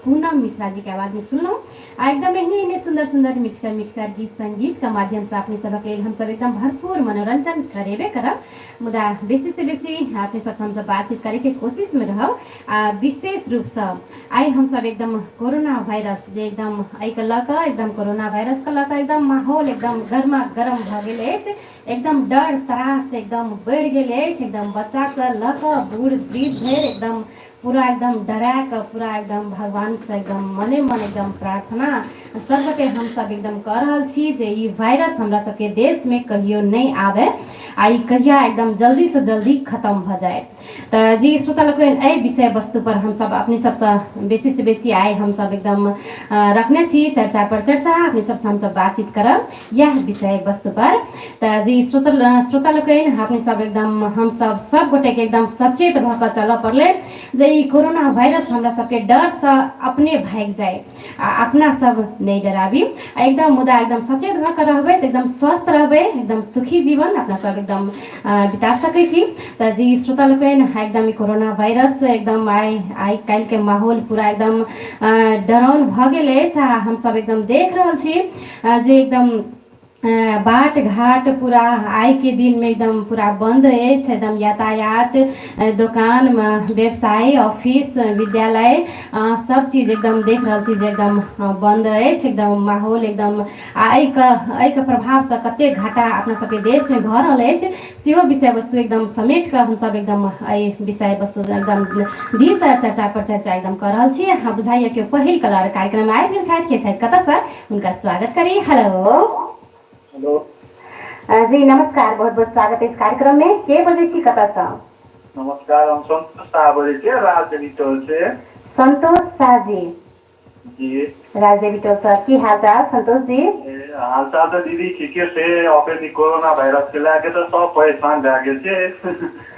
पूनम मिश्रा जी के आवाज में सुनलहुँ आ एकदम एहने सुंदर सुंदर मिठकर गीत संगीत के माध्यम से अपने सबक लेल हम सब एकदम भरपूर मनोरंजन करेबे करब। मुदा बेसी से बेसी अपने सबसे हम सब बातचीत करे के कोशिश में रहब। विशेष रूप से आई हम सब एकदम कोरोना वायरस जे एकदम एहि के लऽ कऽ एकदम कोरोना वायरस के लऽ कऽ एकदम माहौल एकदम गर्मा गर्म भऽ गेल अछि। एकदम डर त्रास एकदम बढ़ि गेल अछि। एकदम बच्चा से लऽ कऽ बूढ़ वृद्ध धरि एकदम पूरा एकदम डरा के पूरा एकदम भगवान से एकदम मने मन एकदम प्रार्थना सबके हम सब एकदम कर रहल छी जे ई वायरस हमरा सबके देश में कहियो नहीं आवे आ ई कहिया एकदम जल्दी से जल्दी खत्म भ जाए। तो जी श्रोता लोग एहि विषय वस्तु पर हम सब अपने सबसे बेसी से बेसी आए हम सब एकदम रखने छी चर्चा पर चर्चा अपने सबसे हम सब बातचीत करब यह विषय वस्तु पर। तो जी श्रोता लोग अपने सब एकदम हम सब गोटे के एकदम सचेत भऽ कऽ चलऽ पड़ले जे ई कोरोना वायरस हमरा सबके डर से अपने भाग जाए आ अपना सब नहीं डराबी एकदम मुदा एकदम सचेत भऽ कऽ रहबै तऽ एकदम स्वस्थ रहबै एकदम सुखी जीवन अपना सब एकदम बिता सकै छी। तऽ जी श्रोता लोग एकदम ई कोरोना वायरस एकदम आइ काल्हि के माहौल पूरा एकदम डराउन भऽ गेल अछि आ हम सब एकदम देख रहल छी जे एकदम बाट घाट पूरा आइ के दिन में एकदम पूरा बंद अछि। एकदम यातायात दुकान व्यवसाय ऑफिस विद्यालय सब चीज एकदम देख रहल छी जे एकदम बंद अछि। एकदम माहौल एकदम एहि के प्रभाव से कते घाटा अपना सबके देश में भऽ रहल अछि सेहो विषय वस्तु एकदम समेट कऽ हम सब एकदम एहि विषय वस्तु एकदम दिन से चर्चा पर चर्चा एकदम कर रहल छी। हाँ बुझाइए कि पहिल कलर कार्यक्रम में आबि गेल छथि के छथि कतऽ से हुनका स्वागत करी। हेलो हेलो जी नमस्कार बहुत बहुत स्वागत है इस कार्यक्रम में। के बजे छी कतऽ से? नमस्कार हम संतोष शाह बोले छी राजदेवी टोल से। संतोष शाह जी जी राजदेवी टोल से की हाल चाल संतोष जी? हाल चाल तो दीदी ठीके से अपने कोरोना वायरस के लागे तो सब परेशान भए गेल छे।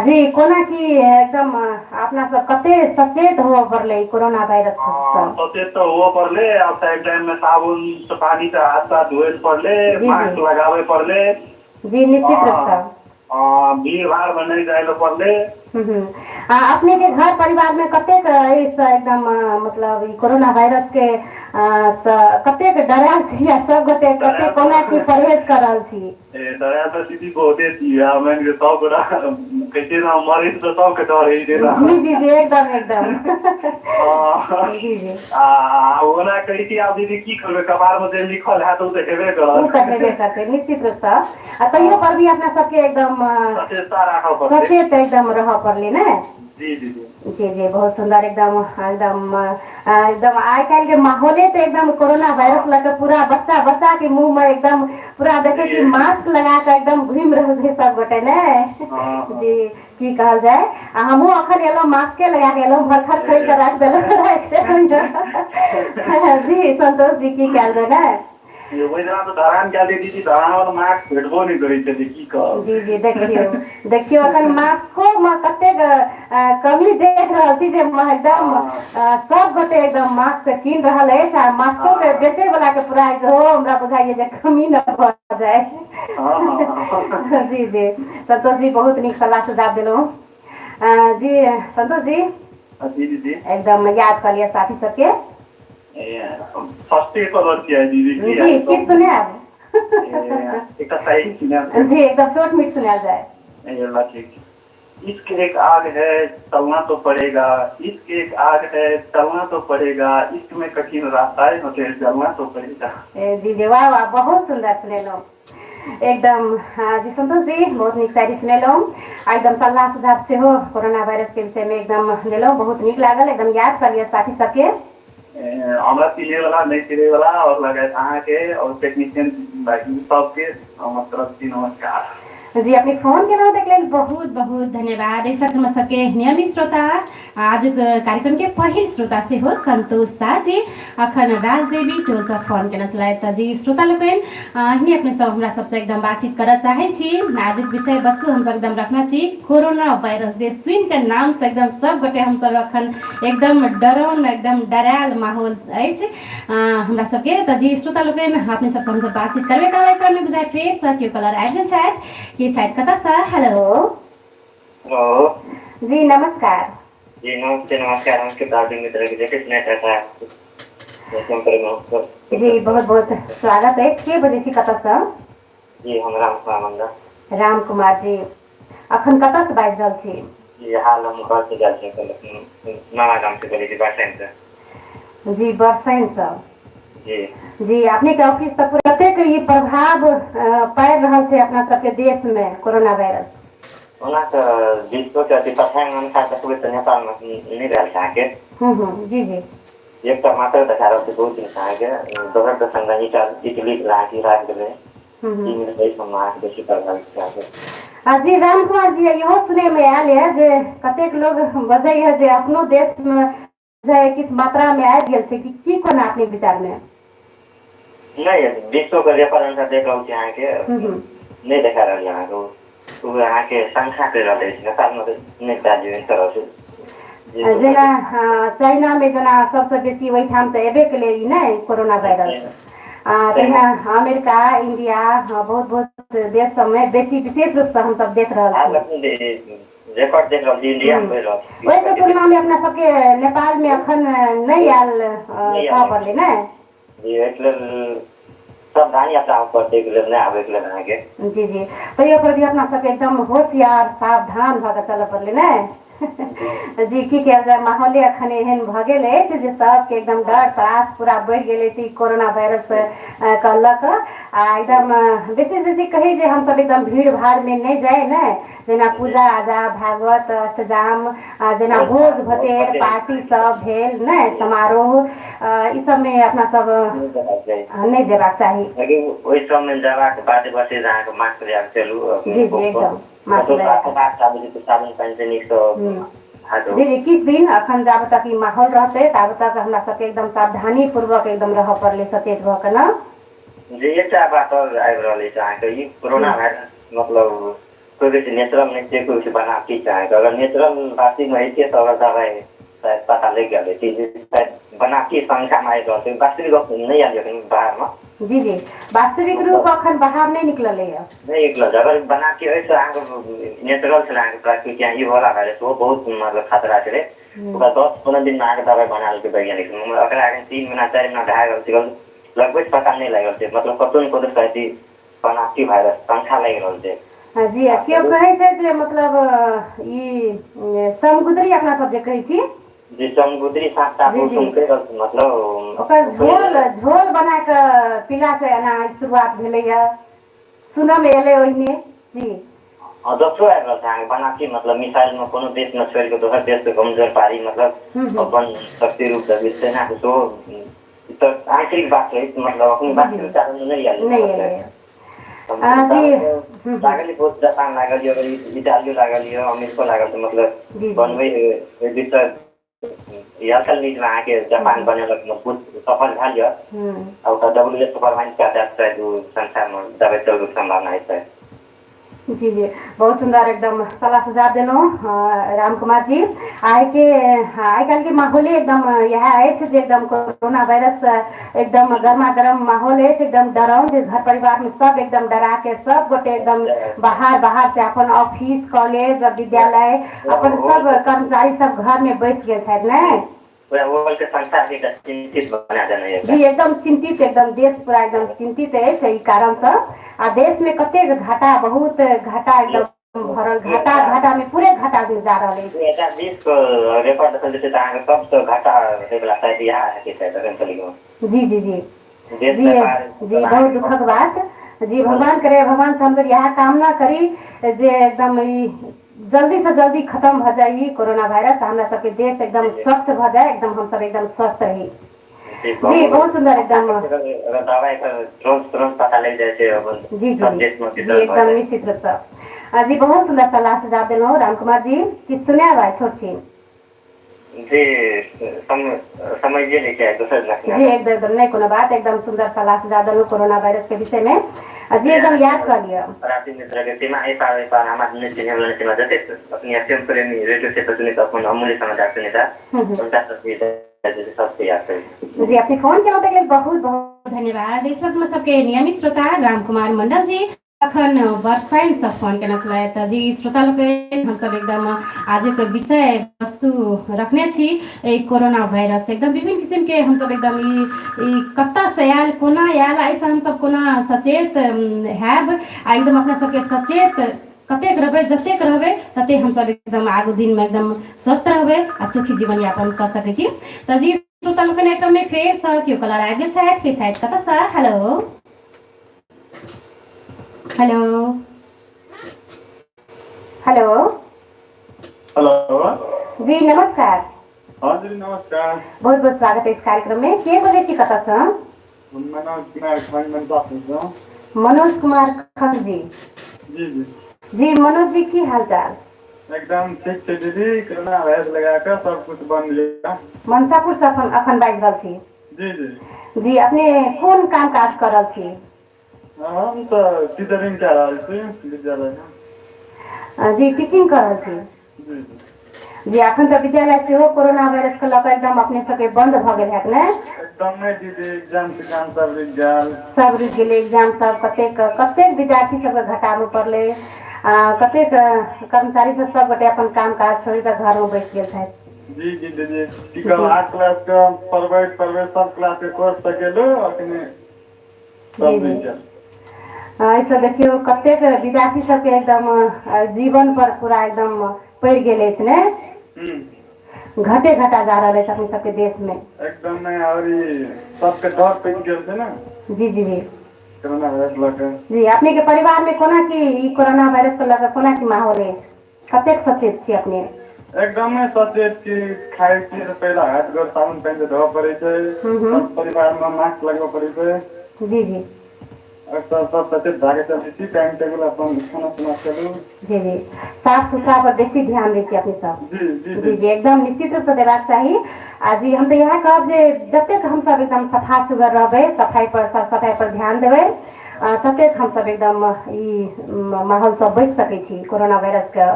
जी कोना की एकदम अपना सब कते सचेत हो पड़ले कोरोना वायरस से? सचेत तो हुआ पड़ले अब टाइम टाइम में साबुन से पानी से हाथ साथ धोए पड़ले मास्क लगावे पड़ले। जी निश्चित रूप से भीड़ भाड़ में नहीं जाए पड़ले। अपने के घर परिवार में कतेक इस एकदम मतलब कोरोना वायरस के कतेक डराल छी आ सब गोटे कते कोना की परहेज कर रहल छी? डराल तो दीदी बहुते छी हमें सब गोटा कैसे ना मरे तो सब के डर है देना। जी जी जी एकदम एकदम जी जी ओना कही थी आप दीदी की करबे कपार में जे लिखल है तो हेबे करते निश्चित रूप से तैयो पर भी अपना सबके एकदम सचेतता राखऽ पड़ते सचेत एकदम रह पड़ले ने। जी जी जी जी बहुत सुंदर एकदम एकदम एकदम आइ काल्हि के माहौले तो एकदम कोरोना वायरस लग पूरा बच्चा बच्चा के मुंह में एकदम पूरा देखे छी मास्क लगा के एकदम घूमि रहल छै सब गोटे ने। जी की कहल जाए हमहूँ अखन एलहुँ मास्के लगा के एलहुँ भरखर खोल के राख देलहुँ। जी संतोष जी की कयल जाए ने तो धरान क्या दे दीदी धरान मास्क भेटबो नहीं करे थे की कह। जी जी देखियो अखन मास्को में कते कमी देख रहल छी जे एकदम सब गोटे एकदम मास्क कीन रहल अछि आ मास्को के बेचे वाला के प्राइस हो हमरा बुझाइए जे कमी न भऽ जाए। जी जी संतोष जी बहुत नीक सलाह सुझाव देलहुँ। जी संतोष जी दीदी एकदम याद कर लिया साथी सबके फर्स्ट कलर किया है दीदी जी किस सुने आप एक सही जी एकदम शॉर्ट मिट सुना जाए। इश्क एक आग है चलना तो पड़ेगा, इश्क एक आग है चलना तो पड़ेगा, इश्क में कठिन रास्ताएं होते हैं चलना तो पड़ेगा। जी जी वाह वाह बहुत सुंदर सुनेलो एकदम। जी संतोष जी बहुत नीक शायरी सुनेलो एकदम सलाह सुझाव से हो कोरोना वायरस के विषय में एकदम देलो बहुत नीक लागल एकदम याद कर लिया साथी सबके हमरा चिने वाला नहीं चिने वाला और लगे अहाँ के और टेक्नीशियन भाई सबके हमर तरफ से नमस्कार। जी अपनी फोन के देख लेल बहुत बहुत धन्यवाद। ऐसा तुम सबके नियमित श्रोता आज कार्यक्रम के पहिल श्रोता से हो संतोष शाह जी अखन राजदेवी टोल से फोन केना छलथि। जी श्रोता लोकनि ही अपने सब हमरा सबसे एकदम बातचीत करऽ चाहे छी। आजुक विषय वस्तु हम सब एकदम रखना छी कोरोना वायरस जे सुनि के नाम से एकदम सब गोटे हम सब अखन एकदम डराउन एकदम डरायल माहौल अछि हमरा सबके। तऽ जी श्रोता लोकनि अपने सबसे हम सब बातचीत करबे कार्यक्रम में बुझाइ फेर से केओ कलर आबि गेल छथि कि शायद कतऽ से। हेलो हेलो जी नमस्कार। जी नमस्ते नमस्कार। हम के दार्जिलिंग मित्र के जैसे नेट रहता है जी बहुत बहुत स्वागत है। के बजे से कत से? जी हम राम कुमार मंडल। राम कुमार जी अखन कत से बाज रहल छी? जी हाल हम घर से जाल छे मामा गांव से गली बरसैन से। जी बरसैन से। जी जी अपने के ऑफिस तक कतेक ई प्रभाव पाबि रहल छै अपना सबके देश में कोरोना वायरस? ओना त विश्व के अति प्रथम अनुसार देखबै त नेपाल में नहीं रहल छै के। जी जी एक तो मात्र देखा रहल छै बहुत दिन से के दोसर के संग इटली राखी राख देले। तीन दिन से हम आके बेसी कर रहल छै। जी राम कुमार जी इहो सुने में आयल है जे कतेक लोग बजै है जे अपनो देश में जे किस मात्रा में आबि गेल छै की कोना अपने विचार में? नहीं विश्व के रेफर अनुसार देख रहल छी अहाँ के नहीं देखा रहल अहाँ को वो अहाँ के संख्या के रहल छै नेपाल में नहीं दाजू इन तरह से जेना चाइना में जना सबसे बेसी वही ठाम से एबे के लिए नहीं कोरोना वायरस तहिना अमेरिका इंडिया बहुत बहुत देश सब में बेसी विशेष रूप से हम सब देख रहल छी। रिकॉर्ड देख रहल छी इंडिया में रहल छी। ओहि के तुलना में अपना सबके नेपाल में अखन नहीं आयल कह पड़ले नै? जी એટલે सावधानी अपना ऊपर देख ले नहीं आवे के लिए अहाँ के। जी जी तैयो पर भी अपना सबके एकदम होशियार सावधान भ के चलऽ पड़ले नै? जी की कह जाए माहौल अखन एहन भ गेल अछि जे सबके एकदम डर त्रास पूरा बढ़ि गेल अछि कोरोना वायरस कहलक आ एकदम विशेष बेसी कही जे हम सब एकदम भीड़ भाड़ में नहीं जाए नै जेना पूजा आजा भागवत अष्टजाम जेना भोज भतेर पार्टी सब भेल नै समारोह ई सब में अपना सब नहीं जेबाक चाही। ओहि सब में जेबाक बाद बसे अहाँ के मास्क लगा के चलू। जी जी एकदम मास्क लगा के साबुन पानी से नीक जी जी किस दिन अखन जाब तक ई माहौल रहते ताब तक हमरा सबके एकदम सावधानी पूर्वक एकदम रह पड़ले सचेत भ के ना। जी एकटा बात और आबि रहल अछि अहाँ के ई कोरोना वायरस मतलब कोई भी नेचुरल नहीं छै कोई बनावटी छै। अगर नेचुरल बाती में हेतिए तो अगर दवाई शायद पता लग गया शायद बनावटी संख्या में आबि रहल छै वास्तविक नहीं आयल लेकिन बाहर में। जी जी वास्तविक रूप अखन बाहर नहीं निकलल है नहीं निकलल अगर बनावटी है तो अहाँ नेचुरल से अहाँ प्राकृतिक ई वाला वायरस वो बहुत मतलब खतरा छै। 10-15 दिन में अहाँ दवाई बना के वैज्ञानिक अकरा 3 महीना 4 महीना भए गेल छै लगभग पता नहीं लागल छै मतलब कतौ न कतौ शायद बनावटी वायरस संख्या लग रहल छै। जी केओ कहै छै जे मतलब ई चमगुदरी अपना सब जे कहै छी जी चमगुदरी साथ मतलब ओकर झोल बना के पीला से एना शुरुआत भेलै है सुनऽ में एलै ओहिने जी। दोसरो आबि रहल छै बनावटी मतलब मिसाइल में कोनो देश में छोड़ के दोसर देश के कमजोर पारी मतलब अपन शक्ति रूप से सेना के तो आंतरिक बात है मतलब अपनी वास्तविक कारण नहीं आयल जी लागल बहुत जापान लागल है इटालियो लागल है अमेरिको लागल मतलब बनवे विश्व यासल नीति में आके जापान बनेलक मजबूत सफल भेल और WHO सुपरवाइज करता है संसार में दवाई चलने की संभावना है। जी जी बहुत सुंदर एकदम सलाह सुझाव देलहुँ राम कुमार जी। आइ काल्हि के माहौल एकदम यह अछि जे एकदम कोरोना वायरस एकदम गर्मा गर्म माहौल अछि एकदम डराउन जे घर परिवार में सब एकदम डरा के सब गोटे एकदम बाहर से अपन ऑफिस कॉलेज विद्यालय अपन सब कर्मचारी सब घर में बैस गेल छथि ने जी एकदम चिंतित एकदम देश पूरा एकदम चिंतित है ई कारण से आ देश में कतेक घाटा बहुत घाटा एकदम भरल घाटा में पूरे घाटा में जा रहा है जी जी जी जी जी बहुत दुखक बात जी भगवान करे भगवान से हम यह कामना करी जे एकदम जल्दी से जल्दी खत्म भ जाए कोरोना वायरस हमरा सबके देश एकदम स्वच्छ भ जाए एकदम हम सब एकदम स्वस्थ रही। जी बहुत सुंदर एकदम पता लग जाए जी जी एकदम निश्चित रूप से जी बहुत सुंदर सलाह सुझाव देलहुँ राम कुमार जी कि सुने भाई छोट छी जी समझिए नहीं क्या जी एकदम नहीं कोनो बात एकदम सुंदर सलाह सुझाव देलहुँ कोरोना वायरस के विषय में जी एकदम याद कर लिया मित्र के सीमा हमारे सीमा जैसे अपनी अत्यंत प्रेमी रेडियो से सुनिता अपन अमूल्य समाचार सुनिता उनका सबसे याद करें जी अपनी फोन के लिए बहुत बहुत धन्यवाद। इस वक्त में सबके नियमित श्रोता राम कुमार मंडल जी अखन वर्षाइन सब फोन केना छलै तऽ जी श्रोता लोग हम सब एकदम आज के विषय वस्तु रखने छी कोरोना वायरस एकदम विभिन्न किस्म के हम सब एकदम ई कत्ता से आयल कोना आयल ऐसा हम सब कोना सचेत हैब आ एकदम अपना सबके सचेत कतेक रहबै जतेक रहबै तते हम सब एकदम आगू दिन में एकदम स्वस्थ रहबै आ सुखी जीवन यापन कर सकै छी तऽ जी श्रोता लोग एकदम में फेर से केओ कलर आबि गेल छथि के छथि कतऽ से हेलो हेलो हेलो हेलो जी नमस्कार। हाँ जी नमस्कार। बहुत बहुत स्वागत है इस कार्यक्रम में के बोले छी कतऽ से मनोज कुमार खन जी जी जी जी मनोज जी की हाल चाल एकदम ठीक छै दीदी कोरोना वायरस लगा के सब कुछ बंद लिया मनसापुर से अखन बाजि रहल छी जी जी जी अपने कोन काम काज कर रहल छी हम तो टीचरिंग कह रहल छी विद्यालय में जी टीचिंग कर रहल छी जी जी जी अखन तऽ विद्यालय सेहो कोरोना वायरस के लऽ कऽ एकदम अपने सबके बंद भऽ गेल हैत ने एकदम नहीं दीदी एग्जाम सब रुक गेल सब रुकि गेलै एग्जाम सब कतेक विद्यार्थी सबके घटाबऽ पड़लै कतेक कर्मचारी सब गोटे अपन काम काज छोड़ि कऽ घर में बैस गेल छथि जी जी दीदी टिकल 8 क्लास के पढ़बै सब क्लास के कोर्स तक गेलो अखने जी जी ऐसे देखियो कतेक विद्यार्थी सबके एकदम जीवन पर पूरा एकदम पड़ि गेल अछि ने घटे घटा जा रहल अछि अपने सबके देश में एकदम नहीं और सबके डर पड़ि गेल छै ना जी जी जी कोरोना वायरस लगा जी अपने के परिवार में कोना की ई कोरोना वायरस के लगा कोना की माहौल अछि कतेक सचेत छी अपने एकदम सचेत की खाए छी पहले हाथ गोड़ साबुन पानी से धोवे पड़े छै सब परिवार में मास्क लगबे पड़े छै जी जी और सब सचेत भागे चलते छी टाइम टेबल अपन खाना पीना चलू जी जी साफ सुथरा पर बेसी ध्यान दै छी अपने सब जी जी जी जी एकदम निश्चित रूप से देबाक चाही आ जी हम तो यह कहब जे जतेक हम सब एकदम सफा सुगर रहबै सफाई पर साफ सफाई पर ध्यान देबै ततेक हम सब एकदम ई माहौल से बचि सकै छी कोरोना वायरस के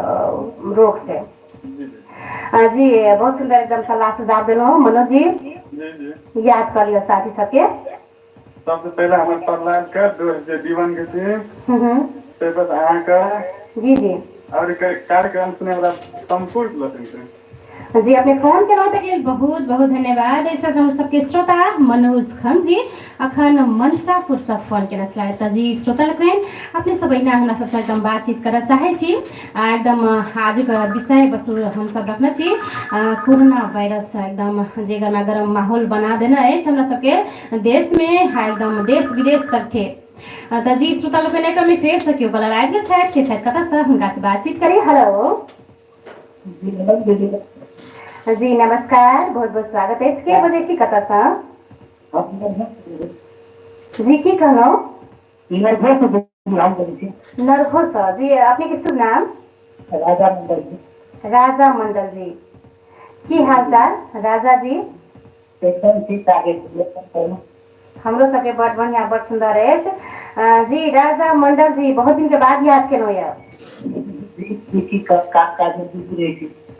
रोग से जी बहुत सुंदर एकदम सलाह सुझाव देलहुँ मनोज जी याद कर लियो साथी सबके सबसे पहले हमारे प्रहलाद का जो दीवान के थे पेपर आया का जी जी और कार्यक्रम सुने वाला संपूर्ण लोगन जी अपने फोन के लिए बहुत बहुत धन्यवाद ऐसा हम सबके श्रोता मनोज खन जी अखन मनसापुर से फोन केना छलै तऽ जी श्रोता लोकनि अपने सब अहिना हमरा सबसँ एकदम बातचीत करऽ चाहै छी एकदम आजुक विषय वस्तु हम सब रखने छी कोरोना वायरस एकदम जे गरमा गरम माहौल बना देना अछि हमरा सबके देश में एकदम देश विदेश सबके तऽ जी श्रोता लोकनि एकरा में फेर से केओ कलर आबि गेल छथि के छथि कतऽ से हुनका से बातचीत करी हेलो जी नमस्कार बहुत बहुत स्वागत है के बजे छी कतऽ से जी की कहलौं नरभो से जी अपने के शुभ नाम राजा मंडल जी की हाल चाल राजा जी एकदम ठीक ठाक हमरो सबके बड़ बढ़िया बड़ सुंदर अछि जी राजा मंडल जी बहुत दिन के बाद याद केलहुँ यऽ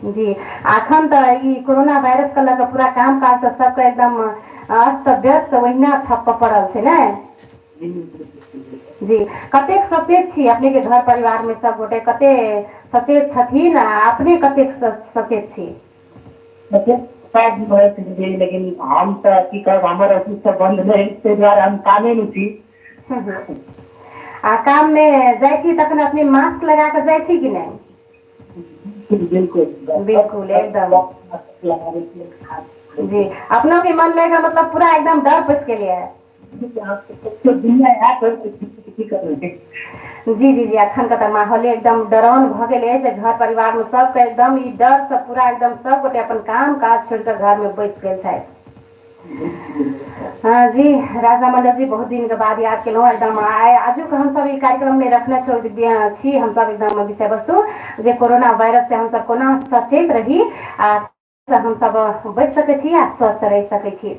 जी अखन तऽ ई कोरोना वायरस के लऽ पूरा काम काज तऽ सबके एकदम अस्त व्यस्त ओहिना ठप्प पड़ल छै ने जी कतेक सचेत छी अपने के घर परिवार में सब गोटे कते सचेत छथिन अपने कतेक सचेत छी लेकिन हम तऽ की कहब हमर ऑफिस तऽ बंद नहि ताहि दुआरे हम कामे में छी आ काम में जाइ छी तखन अपने मास्क लगा कऽ जाइ छी कि नहीं बिल्कुल एकदम जी अपनों के मन में मतलब पूरा एकदम डर पैस गेलिए है जी जी जी अखन के तऽ माहौल एकदम डराउन भऽ गेल है घर परिवार में सबके एकदम ई डर से पूरा एकदम सब गोटे अपन काम काज छोड़ कर घर में बैस गेल छथि हाँ जी राजा मंडल जी बहुत दिन के बाद याद केलहुँ एकदम आजुक हम सब ई कार्यक्रम में रखने छी हम सब एकदम विषय वस्तु जे कोरोना वायरस से हम सब कोना सचेत रही आ हम सब बच सकै छी आ स्वस्थ रह सकै छी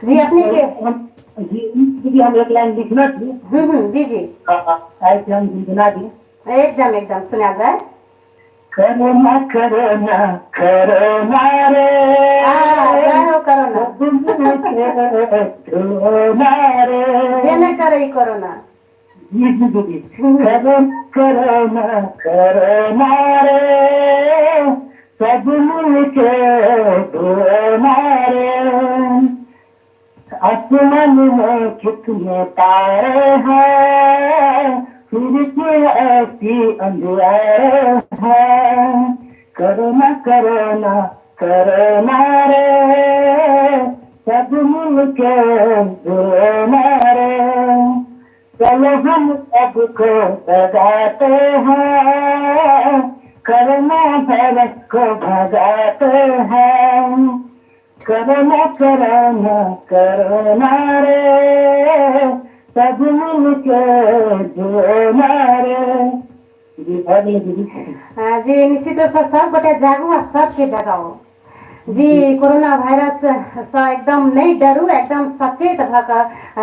जी अपने के जी हम एक लाइन लिखना थी जी जी हम लिखना दी एकदम एकदम सुना जाए करोना करोना करोना रे जय हो करोना करोना रे जे नहीं करे कोरोना जी जी जी करना रे सब मिलके डोलना रे आसमान में कितने तारे हैं फिर भी ऐसी अंधियारे हैं करना रे सब मिलके डोलना रे चलो हम सबको सजाते हैं करना भारत को भगाते हैं करना रे सब मिलके जोना रे जी भाभी जी जी निश्चित रूप से सब गोटे जागू आ सबके जगाओ जी कोरोना वायरस से एकदम नहीं डरू एकदम सचेत भक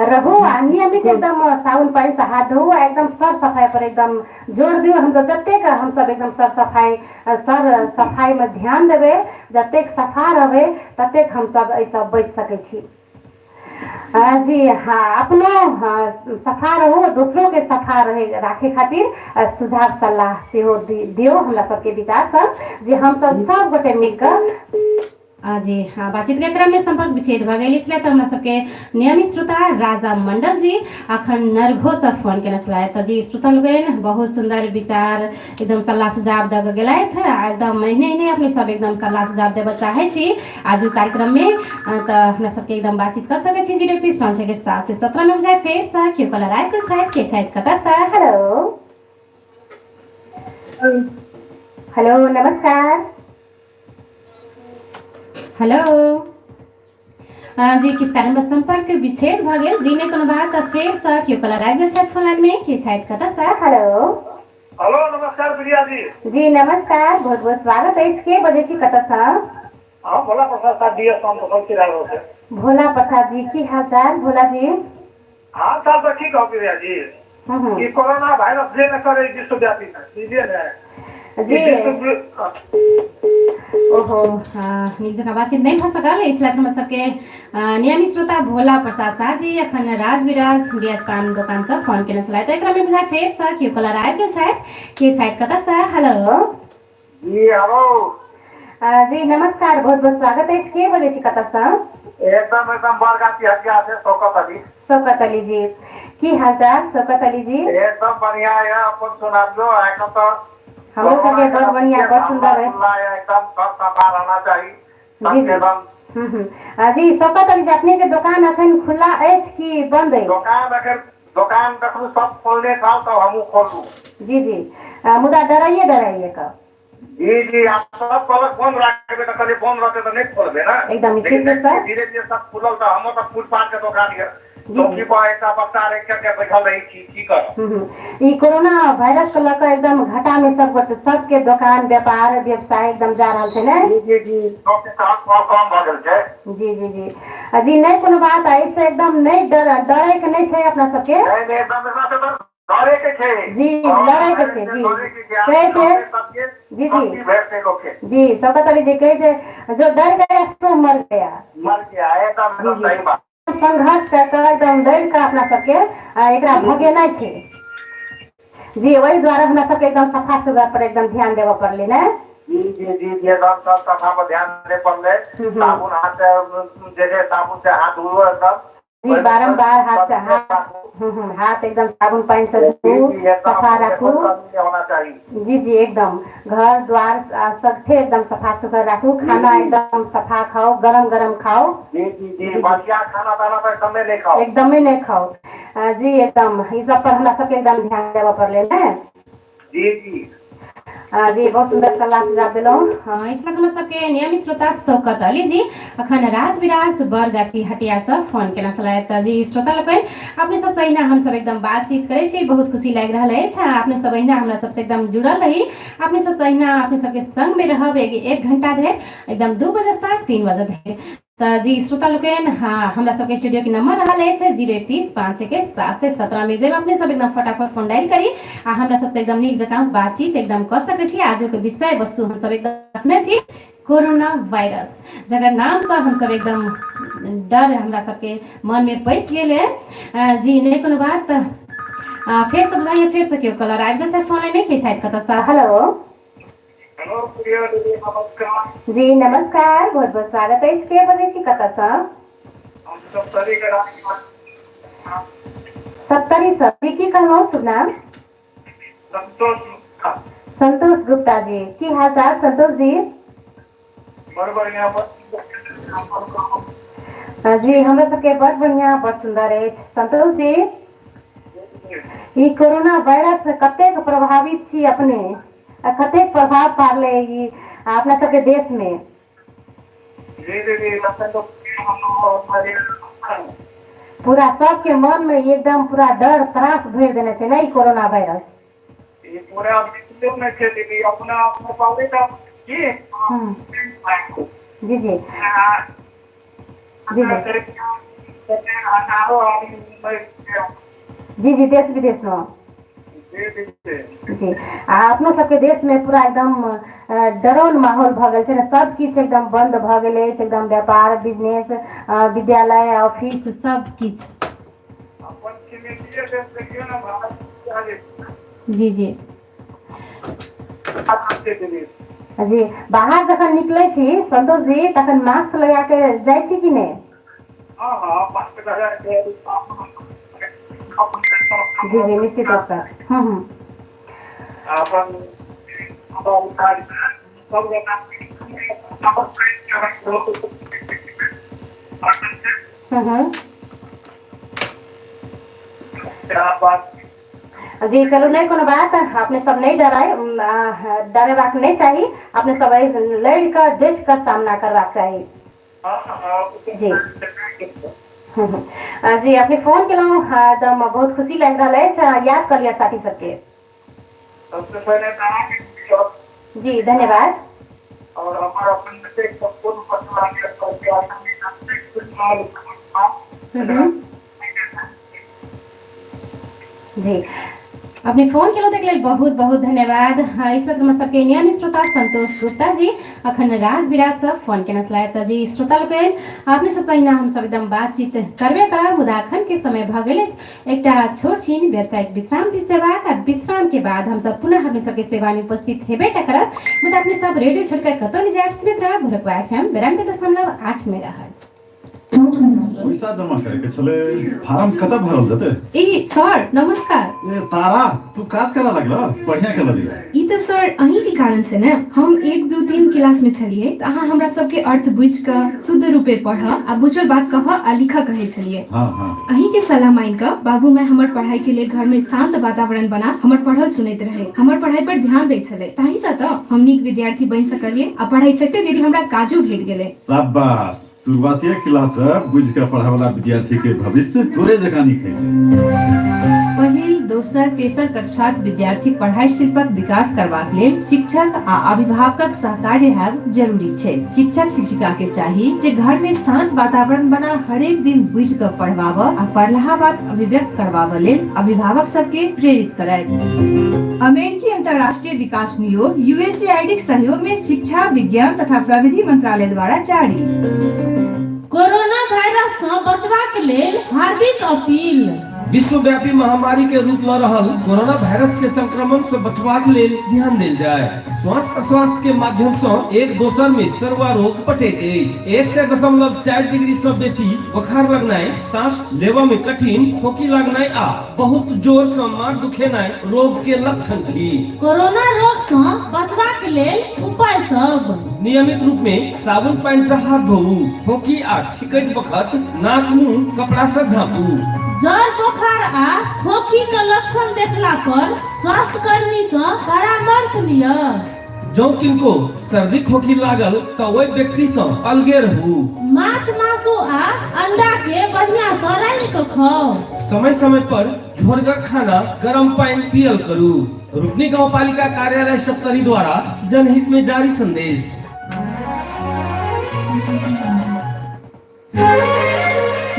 रहू आ नियमित एकदम साबुन पानी से हाथ धोऊ एकदम सर सफाई पर एकदम जोर दियो हम जतेक हम सब एकदम सर सफाई में ध्यान देवे जतेक सफा रहबे ततेक हम सब ऐसा बच सके छी जी हाँ अपनो सफा रहो दूसरों के सफा रहे राखे खातिर सुझाव सलाह सेहो दियो हमरा सबके विचार सब जे हम सब गोटे मिलकर जी हाँ बातचीत के क्रम में संपर्क विच्छेद भ गई इसलिए तो हमरा सबके नियमित श्रोता राजा मंडल जी अखन नरघो से फोन केने छलाह तो जी श्रोता लोगन बहुत सुंदर विचार एकदम सलाह सुझाव द गेलैथ एकदम महीने अपने सब एकदम सलाह सुझाव देबे चाहे छी आज कार्यक्रम में तो हमरा सबके एकदम बातचीत कर सके छी 031 के 7 से 17 में जाए फेर सा क्यों कलर आइ के छाइत कता सा हेलो नमस्कार हेलो जी किस कारण बस संपर्क विच्छेद भ गेल जी ने कोनो बात फेर सा क्यों कलर आइ गेल छथि फोन लाइन में के छथि कता सा हेलो नमस्कार प्रिया जी नमस्कार बहुत बहुत स्वागत है इसके बजे छी कता सा भोला प्रसाद का डीएस काम तो कौन रहा है भोला प्रसाद जी की हाल चाल भोला जी हाल चाल तो ठीक हो प्रिया जी कि कोरोना वायरस जे न करे विश्वव्यापी है जी ओहो निज जगह बातचीत नहीं हो सकल इसलिए हम सबके नियमित श्रोता भोला प्रसाद शाह जी अखन राजविराज डीएस पान दुकान से फोन केने छलाह त एकरा में बुझा फेर सा क्यू कलर आइ गेल छै के छै कता सा हेलो जी नमस्कार बहुत बहुत स्वागत है इसके बजे छी कता सा एकदम बरगाती हटिया से शौकत अली जी की हाल चाल शौकत अली जी एकदम बढ़िया है अपन सुनाबियो आइको तो हमरो सबके बहुत बढ़िया बहुत सुंदर है एकदम सफा रहना चाहिए जी जी जी शौकत अली जी अपने के दुकान अखन खुला अछि कि बंद अछि दुकान देखलू सब खोलने था तो हमहू खोलू जी जी मुदा डराइए का जी आप सब पलक बंद रखबे तो कभी बंद रहते तो नहीं खोलबे ना एकदम निश्चित रूप से धीरे धीरे सब खुलल तो हम तो फुटपाथ के दुकान है चौकी पर एक बच्चा रख के बैठल रही की कर ई कोरोना वायरस को लेकर एकदम घाटा में सबके दुकान व्यापार व्यवसाय एकदम जा रहल छै ने जी तो के साथ कम भ गेल छै जी जी जी जी नहीं कोनो बात ऐसे एकदम नहीं डरे के नहीं छै अपना सबके नहीं एकदम डरे के छै जी लड़ाई के छै जी कहे छै जी जी जी शौकत अली जी कहे छै जो डर गया सो मर गया एकदम सही बात संघर्ष करके एकदम डर के अपना सबके एकरा भगेनाइ छै जी वही द्वारा हमरा सबके एकदम सफा सुथरा पर एकदम ध्यान देबे पड़ले ने जी एकदम सब सफा पर ध्यान दे पड़ले साबुन हाथ जैसे साबुन से हाथ धोओ एकदम जी बारंबार हाथ से हाथ एकदम साबुन पानी से धो सफा रखू होना चाहिए जी जी एकदम घर द्वार सबके एकदम सफा सुथरा रखू खाना एकदम सफा खाओ गरम खाओ जी बढ़िया खाना दाना तो एकदम नहीं खाओ जी एकदम इस सब पर हमरा सबके एकदम ध्यान देबे पड़ले ने जी जी बहुत सुंदर सलाह सुझाव दिलौं इसलिए हम सबके नियमित श्रोता शौकत अली जी अखन राजविराज बरगाछी हटिया से फोन केना छलाह त जी श्रोता लोकन अपने सब से अहिना हम सब एकदम बातचीत करे छी बहुत खुशी लाग रहल अछि अपने सब अहिना हमरा सब से एकदम जुड़ल रही अपने सब से अहिना अपने सबके संग में रहब एक घंटा धरि एकदम 2 बजे से 3 बजे धरि तो जी श्रोता लोकन हाँ हमरा सबके स्टूडियो के नंबर रहल है 031 के 7 से 17 में जब अपने सब एकदम फटाफट फोन डायल करी आ हमरा सबसे एकदम नीक जकाँ बातचीत एकदम कर सके छी आज के विषय वस्तु हम सब एकदम रखने छी कोरोना वायरस जकर नाम से हम सब एकदम डर हमरा सबके मन में पैस गेल है जी नहीं कोनो बात फिर से बताइए, फिर से क्यों कलर आबि गेल छै फोन नहीं के साइड कतऽ सँ। हेलो हेलो प्रिया दीदी, नमस्कार। जी नमस्कार, बहुत बहुत स्वागत है। के बजै छी कतऽ सँ। हम सब सरी के सत्तरी सँ। जी की कहलहुँ शुभ नाम। संतोष संतोष गुप्ता जी, की हाल चाल संतोष जी। बड़ बढ़िया जी हमरा सबके बड़ बढ़िया बड़ सुंदर अछि। संतोष जी ई कोरोना वायरस से कतेक प्रभावित छी अपने, आ कतेक प्रभाव पारले ई अपना सबके देश में। जी दीदी, पूरा सबके मन में एकदम पूरा डर त्रास भर देने छै ना ई कोरोना वायरस। ये पूरा विश्व में छै दीदी, अपना पावे का की जी जी जी जी जी देश विदेश में जी अपनो सबके देश में पूरा एकदम डराउन माहौल भ गेल छै ने। सब किछ एकदम बंद भ गेल अछि, एकदम व्यापार बिजनेस विद्यालय ऑफिस सब किछ। जी जी जी बाहर जखन निकले छी संतोष जी तखन मास्क लगा के जाइ छी कि नहीं। जी जी निश्चित रूप से। जी चलो नहीं कोनो बात, अपने सब नहीं डराए, डरेबाक नहीं चाहिए। अपने सब लड़ कर डट कर सामना करबाक चाहिए। जी जी अपने फोन केलहुँ एकदम बहुत खुशी लग रहा है, याद कर लिया साथी सबके। सबसे पहले जी धन्यवाद। और हमारा जी अपने फोन केलहुँ ताहि लेल बहुत बहुत धन्यवाद। इस वक्त हम सबके नियमित श्रोता संतोष गुप्ता जी अखन राज विराज सब फोन केने छलथि। जी श्रोता लोग अपने सबसे अहिना हम सब एकदम बातचीत करबे करब, मुदा अखन के समय भ गेल अछि एकटा छोट छीन वेबसाइट विश्राम दिस सेवाक। विश्राम के बाद हम सब पुनः अपने सबके सेवा में उपस्थित हेबे करब, मुदा अपने सब रेडियो छोड़कर कतौ नहीं जायब, सुनैत रहब भोरकवा FM 92.8 मेगाहर्ट्ज। पैसा जमा करे छले, फार्म कतऽ भरल जते। ए सर नमस्कार। ए तारा तू काज करा लगला, बढ़िया कर दिया। ई तो सर अहीं के कारण से ना, हम 1 2 3 क्लास में छलिए त अहाँ हमरा सबके अर्थ बुझ क शुद्ध रूपे पढ़ आ बुझल बात कह आ लिख कहे छलिए। हां हां अहीं के सलाह मान क बाबू माय हमर पढ़ाई के लिए घर में शांत वातावरण बना हमर पढ़ल सुनैत रहे, हमर पढ़ाई पर ध्यान दै छले। ताहि से त हम नीक विद्यार्थी बन सकलिए आ पढ़ाई सकते देरी हमरा काजो भेट गेले। शाबाश, शुरुआती क्लास से बुझ के पढ़ा वाला विद्यार्थी के भविष्य तोरे जका निकै छै। पहिल दोसर तेसर कक्षाक विद्यार्थी पढ़ाई शिल्पक विकास करबाक लेल शिक्षक आ अभिभावकक सहकार्य हेब जरूरी छै। शिक्षक शिक्षिका के चाही जे घर में शांत वातावरण बना हरेक दिन बुझ क पढ़वाब आ पढ़लाहा बात अभिव्यक्त करवाब लेल अभिभावक सबके प्रेरित करथि। अमेरिकी अंतर्राष्ट्रीय विकास नियोग USAID के सहयोग में शिक्षा विज्ञान तथा प्रविधि मंत्रालय द्वारा जारी। कोरोना वायरस से बचबाक लेल हार्दिक अपील। विश्वव्यापी महामारी के रूप में रहल कोरोना वायरस के संक्रमण से बचबाक लेल ध्यान देल जाय। श्वास प्रश्वास के माध्यम से एक दोसर में सर्वा रोग पटैत अछि। 1.4 डिग्री से बेसी बुखार लगनाय, सांस लेबा में कठिन, खोखी लगनाय आ बहुत जोर से माथ दुखेनाय रोग के लक्षण छी। कोरोना रोग से बचबाक लेल उपाय सब: नियमित रूप में साबुन पानी से हाथ धोऊ, खोखी आ छींकैत वक्त नाक मुंह कपड़ा से झाँपू। जर बुखार आ खोखी के लक्षण देखला पर स्वास्थ्य कर्मी से परामर्श लिया। जो किनको सर्दी खोखी लागल तो वही व्यक्ति से अलगे रहू। माछ मासु आ अंडा के बढ़िया से रांध के खाओ। समय समय पर झोरगर खाना, गर्म पानी पियल करू। रुकनी गांव पालिका कार्यालय सप्तरी द्वारा जनहित में जारी संदेश।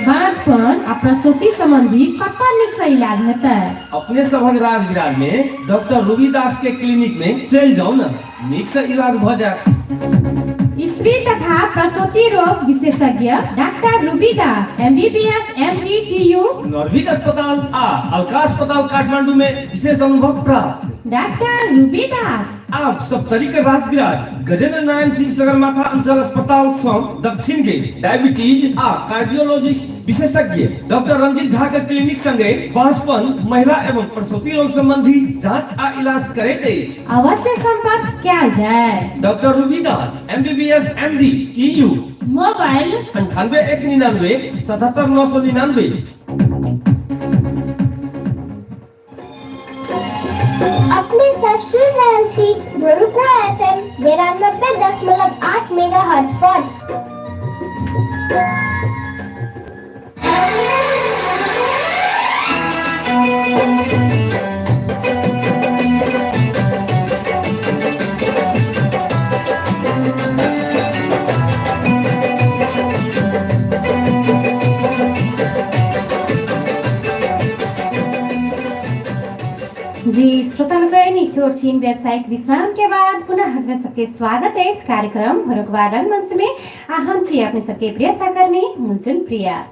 बाँझपन आ प्रसूति संबंधी कतऽ नीक से इलाज हेतै? अपने सभक राज विराज में डॉक्टर रूबी दास के क्लिनिक में चल जाओ ना, नीक से इलाज भ जाए। स्त्री तथा प्रसूति रोग विशेषज्ञ डाक्टर रूबी दास MBBS MD TU नॉर्विक अस्पताल आ अलका अस्पताल काठमांडू में विशेष अनुभव प्राप्त डॉक्टर रूबी दास आप सप्तरी के राजविराज गजेंद्र नारायण सिंह सगरमाथा अंचल अस्पताल दक्षिण के डायबिटीज आ कार्डियोलॉजिस्ट विशेषज्ञ डॉक्टर रंजीत झा के क्लिनिक संगे बांसपन महिला एवं प्रसूति रोग संबंधी जांच आ इलाज करे अवश्य संपर्क क्या जाए डॉक्टर रूबी दास MBBS MD TU मोबाइल 98 199 77 999। अपने सब्सक्राइब गुरुकुल FM 92.8 मेगाहर्ट्ज पर जी श्रोतालुकै छोट छीन व्यावसायिक विश्राम के बाद पुनः अपने सबके स्वागत है इस कार्यक्रम भरुकवा रंगमंच में। हम छी अपने सबके प्रिय सहकर्मी मुंचुन प्रिया।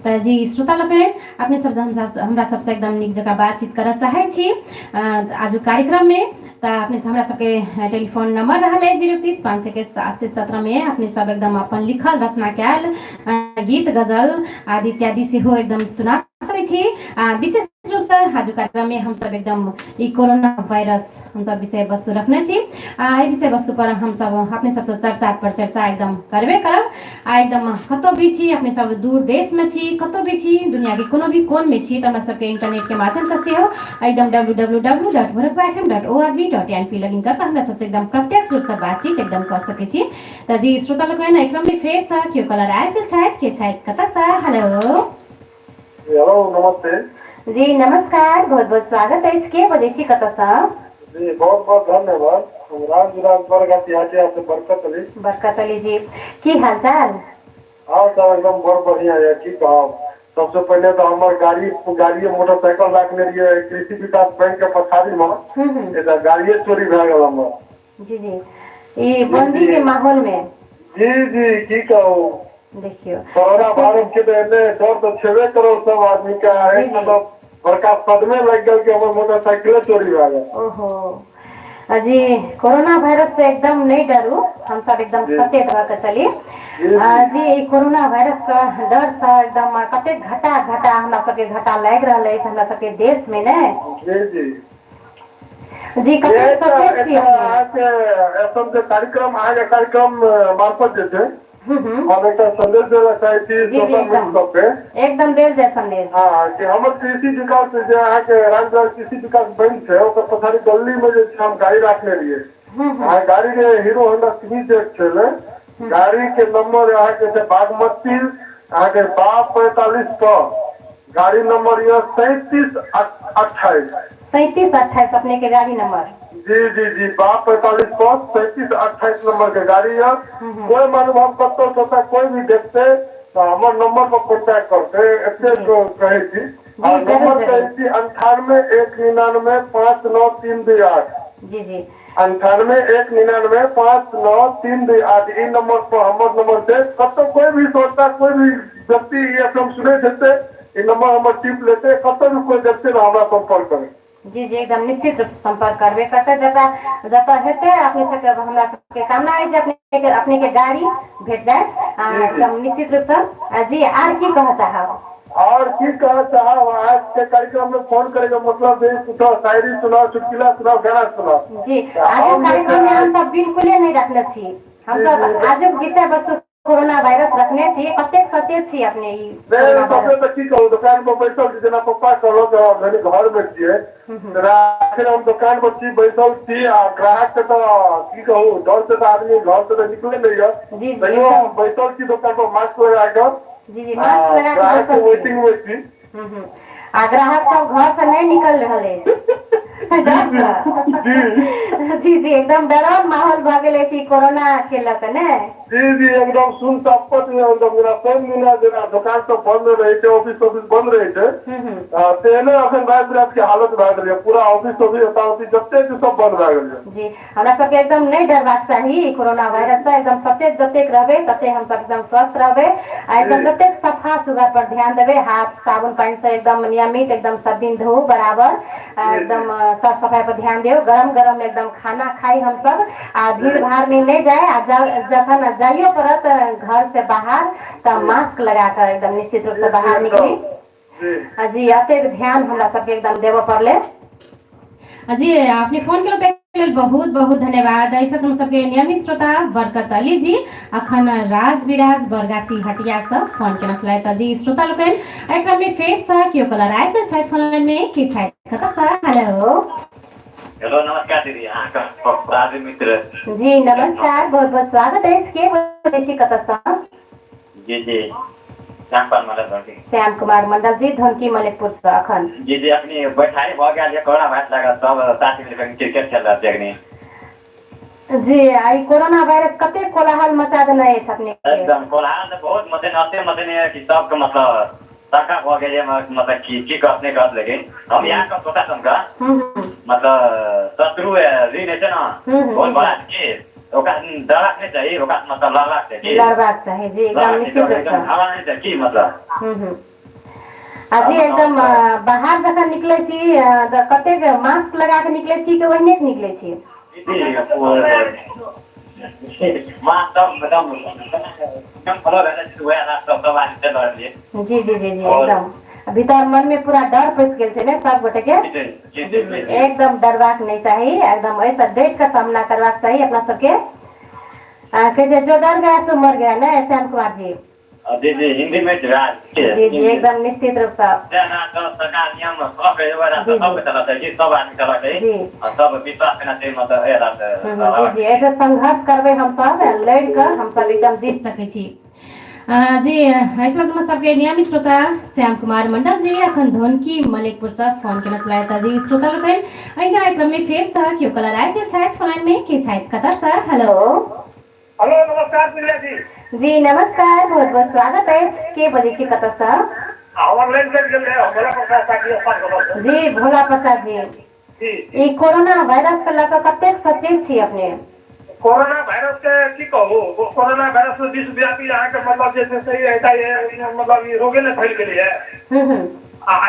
तो जी श्रोतालुकै अपने सब हमरा सबसे एकदम निक जगह बातचीत करऽ चाहे छी आज कार्यक्रम में। तो अपने हमरा सबके टेलीफोन नंबर रहल है 030 500 में अपने सब एकदम अपन लिखल रचना कैल गीत गजल आदि इत्यादि से हो एकदम सुना सकै छी। विशेष रूप से आज कार्यक्रम में हम सब एकदम कोरोना वायरस हम सब विषय वस्तु रखने छी। विषय वस्तु पर हम सब अपने सबसे चर्चा पर चर्चा एकदम करबे करब। एकदम कतो भी छी अपने सब दूर देश में छी कतो भी छी दुनिया के कोनो भी कोन में छी तो हमरा सबके इंटरनेट के माध्यम से हो एकदम www.bharakpafm.org.np लॉगिन कर हमरा सबसे एकदम प्रत्यक्ष रूप से बातचीत एकदम कर सकै छी। त जी श्रोता लोग है ना एकदम में फेर छ क्यों कलर आए के छाइत कता सा हेलो नमस्ते जी नमस्कार बहुत बहुत स्वागत है इसके वजह कता सा जी बहुत बहुत धन्यवाद। बरकत अली जी की हाल चाल? हाँ सर एकदम बहुत बढ़िया है। ठीक है सबसे पहले तो हमारे गाड़ी मोटरसाइकिल रखने रहिए कृषि विकास बैंक के पछाड़ी में गाड़िए चोरी भए गल हमर। जी जी ये बंदी के माहौल में जी जी की कहूँ देखियो कोरोना वायरस के डर तो छेबे करो सब आदमी का है तो बड़का सदमे लग गल कि हमर मोटरसाइकिल चोरी भए गल। ओहो जी कोरोना वायरस से एकदम नहीं डरू हम सब एकदम सचेत रह के चली। जी कोरोना वायरस का डर से एकदम कते घटा हमरा सबके घटा लाग रहल है हमरा सबके देश में ने। जी जी जी कते सचेत छी एसम के कार्यक्रम मार्फत जे छै हम एक संदेश देना चाहे थी सोशल मीडिया पे एकदम देर जाए संदेश। हाँ कि हमर कृषि विकास जो है के राज्य कृषि विकास बैंक है ओकर पछाड़ी गली में जो हम गाड़ी रखने रहिए गाड़ी के हीरो होंडा सिविक छे गाड़ी के नंबर यहाँ के बागमती यहाँ के 45 पर गाड़ी नंबर ये 3728 अपने के गाड़ी नंबर जी जी जी 45 पर 3728 नंबर के गाड़ी है। कोई मालूम हम कतो सोता कोई भी देखते तो हमारे नंबर पर कॉन्टैक्ट करते ऐसे कहे थी और नंबर कहे थी 98 199 59328 जी जी 98 199 59328 इन नंबर पर हमारे नंबर से कतो कोई भी सोचता कोई भी व्यक्ति ये सब सुने देते इन नंबर हमारे टिप लेते कतो भी कोई व्यक्ति हमारा संपर्क करे। जी जी एकदम निश्चित रूप से संपर्क करबे करते जता हेते अपने सबके हमरा सबके कामना है जे अपने के गाड़ी भेट जाए एकदम निश्चित रूप से। जी आर की कह चाहब और की कह चाहब आज के कार्यक्रम में फोन करेगा मतलब सुनाओ शायरी सुनाओ चुटकुला सुनाओ गाना सुनाओ। जी आज कार्यक्रम में हम सब बिल्कुल नहीं रखने छी हम सब आज विषय वस्तु कोरोना वायरस रखने छी कतेक सचेत छी अपने ई तो की कहूँ दुकान पर बैठल जेना पप्पा कहलो तो मैंने घर में छिए फिर हम दुकान पर छी बैठल छी आ ग्राहक के तो की कहूँ डर से तो आदमी घर से तो निकले नहीं है। जी जी बैठल छी दुकान पर मास्क लगा कर जी जी मास्क लगा कर वेटिंग में छी ग्राहक सब घर से नहीं निकल रहे डर से जी जी एकदम डरावन माहौल भ गेले छी कोरोना के लक ने जी जी एकदम सुन तपत में एकदम मेरा टाइम मिला देना दुकान तो बंद रहे थे ऑफिस बंद रहे थे तेने अखन रात रात के हालत भए गेल पूरा ऑफिस ऑफिस जते सब बंद भए गेल जी हमरा सबके एकदम नहीं डरबाक चाही कोरोना वायरस से एकदम सचेत जतेक रहबे तते हम सब एकदम स्वस्थ रहबे आ एकदम जतेक सफा सुगर पर ध्यान देबे हाथ साबुन पानी से एकदम नियमित एकदम सब दिन धो बराबर एकदम साफ सफाई पर ध्यान दियो गरम गरम एकदम खाना खाई हम सब आ भीड़ भाड़ में नहीं जाए आ जखन जाइयो पड़त घर से बाहर तब मास्क लगा कर एकदम निश्चित रूप से बाहर निकली जी अतेक ध्यान हमरा सबके एकदम देव पड़ले जी आपने फोन के बहुत बहुत धन्यवाद ऐसा तुम सबके नियमित श्रोता बरकत अली जी अखन राज विराज बरगाछी हटिया से फोन के नसलाय त जी श्रोता लोकन एकरा में फेर सा कियो कलर आइ त छै फोन में की छै कता सा हेलो हेलो नमस्कार दीदी अहाँका राजू मित्र जी नमस्कार बहुत बहुत स्वागत है इसके बेसी कता सा जी जी श्याम कुमार मंडल जी धनकी मलिकपुर से अखन जी जी अपनी बैठाई भ गेल जे कोरोना वायरस लगा सब साथी मिलकर क्रिकेट खेल रहा देखनी जी आई कोरोना वायरस कते कोलाहल मचा देने है अपने एकदम कोलाहल बहुत मदने कि सबके मतलब सरका हो गए मतलब की अपने कर लेकिन हम यहाँ का छोटा सन का मतलब शत्रु ऋण है ना बहुत बड़ा के डरक नहीं चाहिए मतलब लड़बाक चाहिए जी एकदम निश्चित रूप से हवा नहीं चाहिए की मतलब जी एकदम बाहर जखन निकले छी कतेक मास्क लगा के निकले छी कि ओहने के निकले छी जी जी जी जी एकदम भीतर मन में पूरा डर पैस गेल छै ने सब गोटे के एकदम डरबाक नहीं चाहिए एकदम ऐसा डेट का सामना करवाक चाहिए अपना सबके कहे जो डर गया सो मर गया ना श्याम कुमार जी जी जी हिंदी में जी जी एकदम निश्चित रूप से सरकार नियम सब आदमी चलाते सब विश्वास करना चाहिए मतलब जी जी ऐसे संघर्ष करबे हम सब लड़ कर हम सब एकदम जीत सके छी जी ऐसा तुम सबके नियमित श्रोता श्याम कुमार मंडल जी अखन धनकी मलिकपुर से फोन के नसलाय त जी श्रोता लोकन एहि कार्यक्रम में फेर से क्यों कलर आइ के छै फोन में के छै कता सर हेलो हेलो नमस्कार प्रिया जी जी नमस्कार बहुत बहुत स्वागत है के बजे छी कता सर ऑनलाइन कर गेल है भोला प्रसाद जी भोला प्रसाद जी ई कोरोना वायरस के लक कतेक सचेत छी अपने कोरोना वायरस के की कहू कोरोना वायरस विश्वव्यापी यहाँ के मतलब जैसे सही रहता है मतलब ये रोगे ने फैल गई है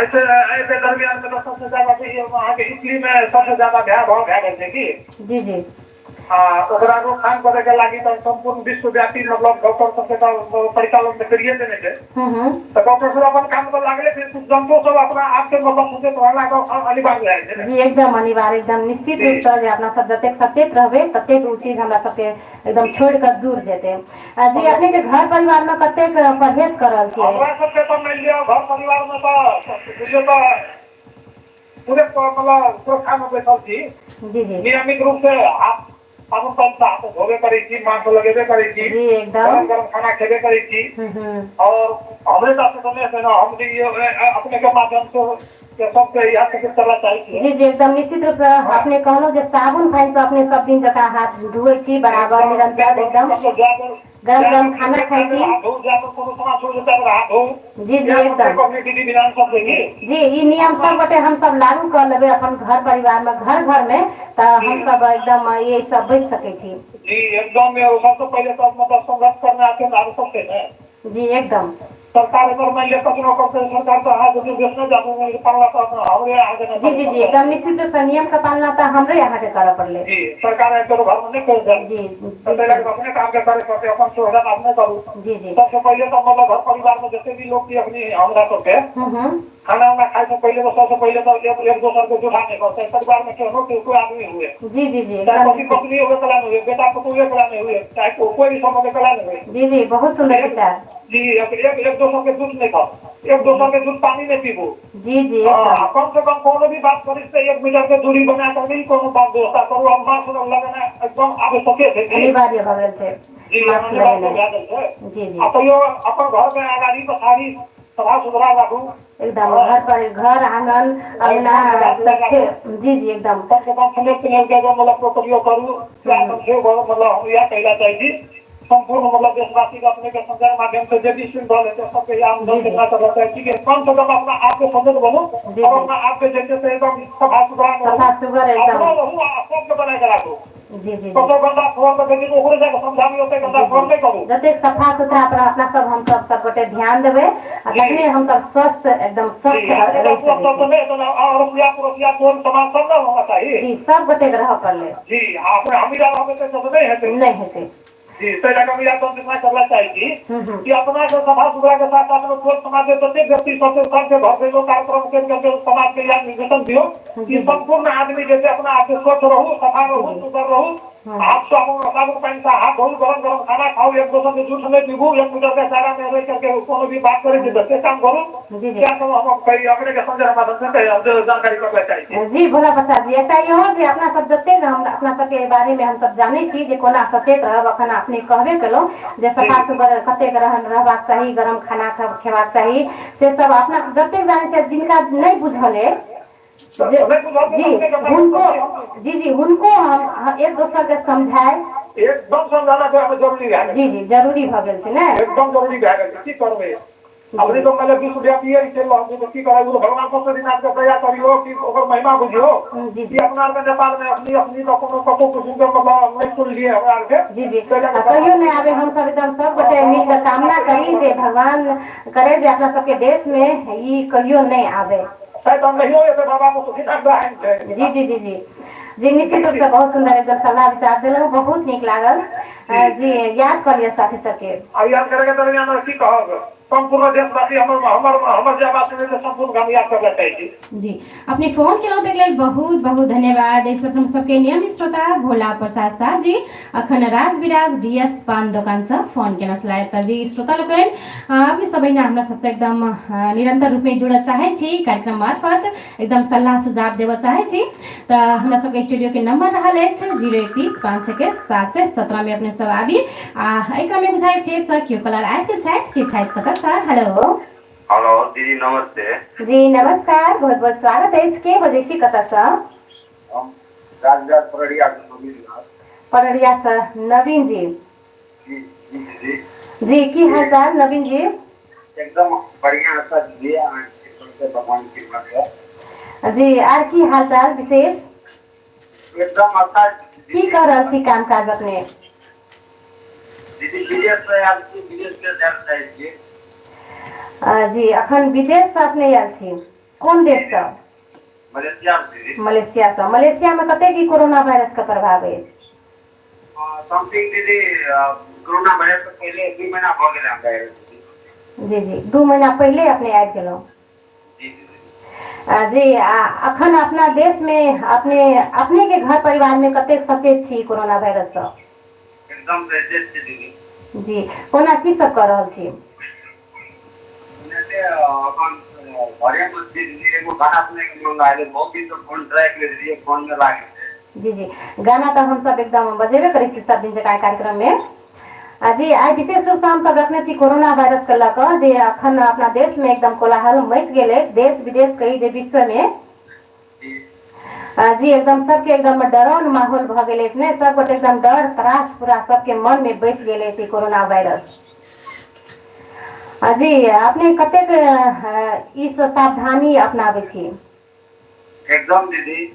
ऐसे ऐसे दरमियान में सबसे ज्यादा वहाँ के इटली में सबसे ज्यादा भयावह भए गेल छै की जी जी ओकरा रोकथाम करे के लागि त संपूर्ण विश्वव्यापी मतलब डॉक्टर सबके परिचालन में करिए देने के तो डॉक्टर सब अपन काम पर लागले फिर कुछ जनतो सब अपना आप के मतलब सचेत रहना तो अनिवार्य है जी एकदम अनिवार्य एकदम निश्चित रूप से जे अपना सब जतेक सचेत रहबे ततेक उ चीज हमरा सबके एकदम छोड़ कर दूर जेते जी अपने के घर परिवार में कतेक परहेज कर रहल छी हमरा सबके तो मान लियो घर परिवार में तो पूरे मतलब सुरक्षा में बैठल छी जी जी नियमित रूप से आप साबुन पानी से हाथ धोबे करे छी मास्क लगेबे करे छी जी एकदम गरम खाना खेबे करे छी और हमरे साथ से ना हम अपने के माध्यम से सबके यहाँ से चला चाहिए जी जी एकदम निश्चित रूप से अपने कहलो जे साबुन पानी से अपने सब दिन जका हाथ धोए छी बराबर निरंतर एकदम गरम गरम खाना खाई छी जी जी एकदम जी ई नियम सब गोटे हम सब लागू कर लेबे अपन घर परिवार में घर में तो हम सब एकदम ये सब बच सके छी जी एकदम सबसे पहले तो मतलब संघर्ष करना आवश्यक है जी एकदम सरकार अगर मान लिया कचरो करते सरकार तो हाथ बेचने जाते पालना तो हमरे आगे जी जी जी एकदम निश्चित रूप से नियम का पालना तो हमरे यहाँ के करे पड़ले जी सरकार एक घर में नहीं कर जी तो अपने काम के करे करते अपन सुविधा अपने करूँ जी जी सबसे पहले तो मतलब घर परिवार में जैसे भी लोग की अपनी हमरा करते खाना वाना खाए से पहले तो सबसे पहले तो एक दूसरे को जुटा नहीं करते परिवार में क्यों कोई आदमी हुए जी जी जी पत्नी हुए कला नहीं हुए बेटा पुत्र हुए कला नहीं हुए चाहे कोई भी समय कला नहीं हुए जी जी बहुत सुंदर विचार जी एक दूसरे के दूध नहीं खाओ एक दूसरे के दूध पानी नहीं पीबो जी जी कम से कम कोनो भी बात करी से 1 मीटर के दूरी बना कर नहीं कोनो बात दोस्ता करू हम मास्क लगाना एकदम आवश्यक है अनिवार्य भगल छै जी मास्क लगाना जी जी अब यो अपन घर में अगाड़ी पछाड़ी सफा सुथरा राखू एकदम घर पर घर आंगन अंगना सब जी जी एकदम कम से कम समय के लिए मतलब प्रयोग करूँ मतलब हम यह कहना चाहिए संपूर्ण मतलब देशवासी का अपने के संचार माध्यम से जो भी सुविधा लेते हैं सबके यहाँ आंदोलन करना चाहता है ठीक है कम से कम अपना आपके संबंध बनो और अपना आपके जैसे से एकदम सफा सुथरा एकदम सबके बनाए कर रखो जी जी तो गंदा फोन पर देखिए तो उड़े जाकर समझानी होते गंदा फोन नहीं करो जते सफा सुथरा पर अपना सब हम सब गोटे ध्यान देवे तखने हम सब स्वस्थ एकदम स्वच्छ रह सके और रुपया कौन समाज सब ना होना चाहिए जी सब गोटे रह पड़ले जी आपने हमीरा रहते तो नहीं हेते जी पहला कमी आप कितना करना चाहिए कि अपना जो सफा सुथरा के साथ साथ में कोई समाज के प्रत्येक व्यक्ति सबके घर के जो कार्यक्रम करके समाज के यहाँ निर्देशन दियो कि संपूर्ण आदमी जैसे अपना आप स्वच्छ रहू सफा रहू सुंदर रहू हाथ साबुन पानी से हाथ धो गरम गरम खाना खाओ एक दूसरे से झूठ नहीं पीबू एक मीटर के सारा में रह करके कोनो भी बात करे दस काम करो क्या सब हम कई अपने के समझ माध्यम से जानकारी करना चाहिए जी भोला प्रसाद जी एकटा इहो जे अपना सब जते हम अपना सब के बारे में हम सब जानै छी जे कोना सचेत रहब अखन अपने कहबे केलो जे सफा सुथरा कतेक रहबाक चाही गरम खाना खेबाक चाही से सब अपना जते जानै छै जिनका नहीं बुझल है जी उनको हम एक दूसरे के समझाए एकदम समझाना जरूरी है जी जी जरूरी भ गेल छै ने एकदम जरूरी भए गेल छै की करबे अपने तो मतलब विश्वव्यापी चल रहा है की करे भगवान को दिन आपके प्रयास करियो कि ओकर महिमा बुझियो जी अपना के नेपाल में अपनी तो कोनो कतो कुछ मतलब नहीं सुन लिए हमरा के जी जी कहियो नहीं आवे हम सब एकदम सब गोटे मिल के कामना करी जे भगवान करे जे अपना सबके देश में ई कहियो नहीं आवे शायद हम नहीं होए तो बाबा को सुखी रखबे जी जी जी जी जी निश्चित रूप से बहुत सुंदर एकदम सलाह विचार दिलौ बहुत नीक लागल जी याद कर लिया साथी सबके याद करेगा तो हम की कहब संपूर्ण देशवासी हमर देशवासी में संपूर्ण कामयाब करना चाहिए जी अपने फोन के देख लेल बहुत बहुत धन्यवाद इस हम सबके नियमित श्रोता भोला प्रसाद शाह जी अखन राज विराज डीएस पान दुकान से फोन केना सलाह जी श्रोता लोकन अपने सबै ने हमरा सबसे एकदम निरंतर रूप में जुड़ल चाहे छी कार्यक्रम मार्फत एकदम सलाह सुझाव देव चाहे छी त हमरा सबके स्टूडियो के नंबर रहल अछि 031 517 में अपने सब आबी एकरा में बुझाइ फेर से क्यू कलर आइब के छथि के छथि पता सर हेलो हेलो दीदी नमस्ते जी नमस्कार बहुत बहुत स्वागत है इसके वजह से कता सा हम राजराज पड़िया सर नवीन जी जी जी जी जी की हाल चाल नवीन जी एकदम बढ़िया सर जी भगवान की कृपा जी आर की हाल चाल विशेष एकदम अच्छा की कर रहल छी काम काज अपने दीदी विदेश से आपकी विदेश के जाना चाहिए जी अखन विदेश से अपने आयल छी कोन देश से मलेशिया में कते की कोरोना वायरस का प्रभाव है समथिंग दीदी कोरोना वायरस से पहले 2 महीना हो गेल हमरा जी जी 2 महीना पहले अपने आबि गेलौ जी अखन अपना देश में अपने के घर परिवार में कते सचेत छी कोरोना वायरस से एकदम सचेत छी दीदी जी कोना की सब कर रहल छी अपन घरे में दीदी एगो गाना सुने के मन आइले बहुत दिन तो फोन ट्राई कर दिए फोन में लागे जी जी गाना तो हम सब एकदम बजेबे करै छी सब दिन जका कार्यक्रम में जी आई विशेष रूप से हम सब रखने छी कोरोना वायरस के लक जे अखन अपना देश में एकदम कोलाहल मच गेल है देश विदेश कई जे विश्व में जी एकदम सबके एकदम डरावन माहौल भ गेल है ने सब गोटे एकदम डर त्रास पूरा सबके मन में बैस गेल है कोरोना वायरस जी अपने कतेक इस सावधानी अपनाबे छी एकदम दीदी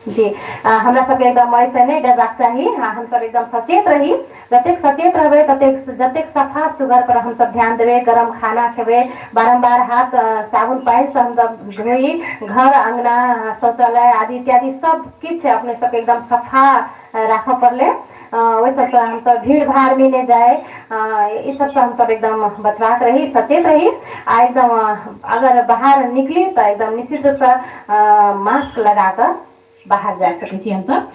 जी हमरा सबके एकदम ऐसे नहीं डरबाक चाहिए हम सब एकदम सचेत रही जतेक सचेत रहबे जतेक सफा सुगर पर हम सब ध्यान देवे गरम खाना खेबे बारंबार हाथ साबुन पानी से हम सब धोई घर अंगना शौचालय आदि इत्यादि सब किछ अपने सबके एकदम सफा राख पड़ले वही सबसे हम सब भीड़ भाड़ में नहीं जाए इस सबसे हम सब एकदम बचवाक रही सचेत रही आ एकदम अगर बाहर निकली तो एकदम निश्चित रूप से मास्क लगाकर बाहर जा सके छी हम सब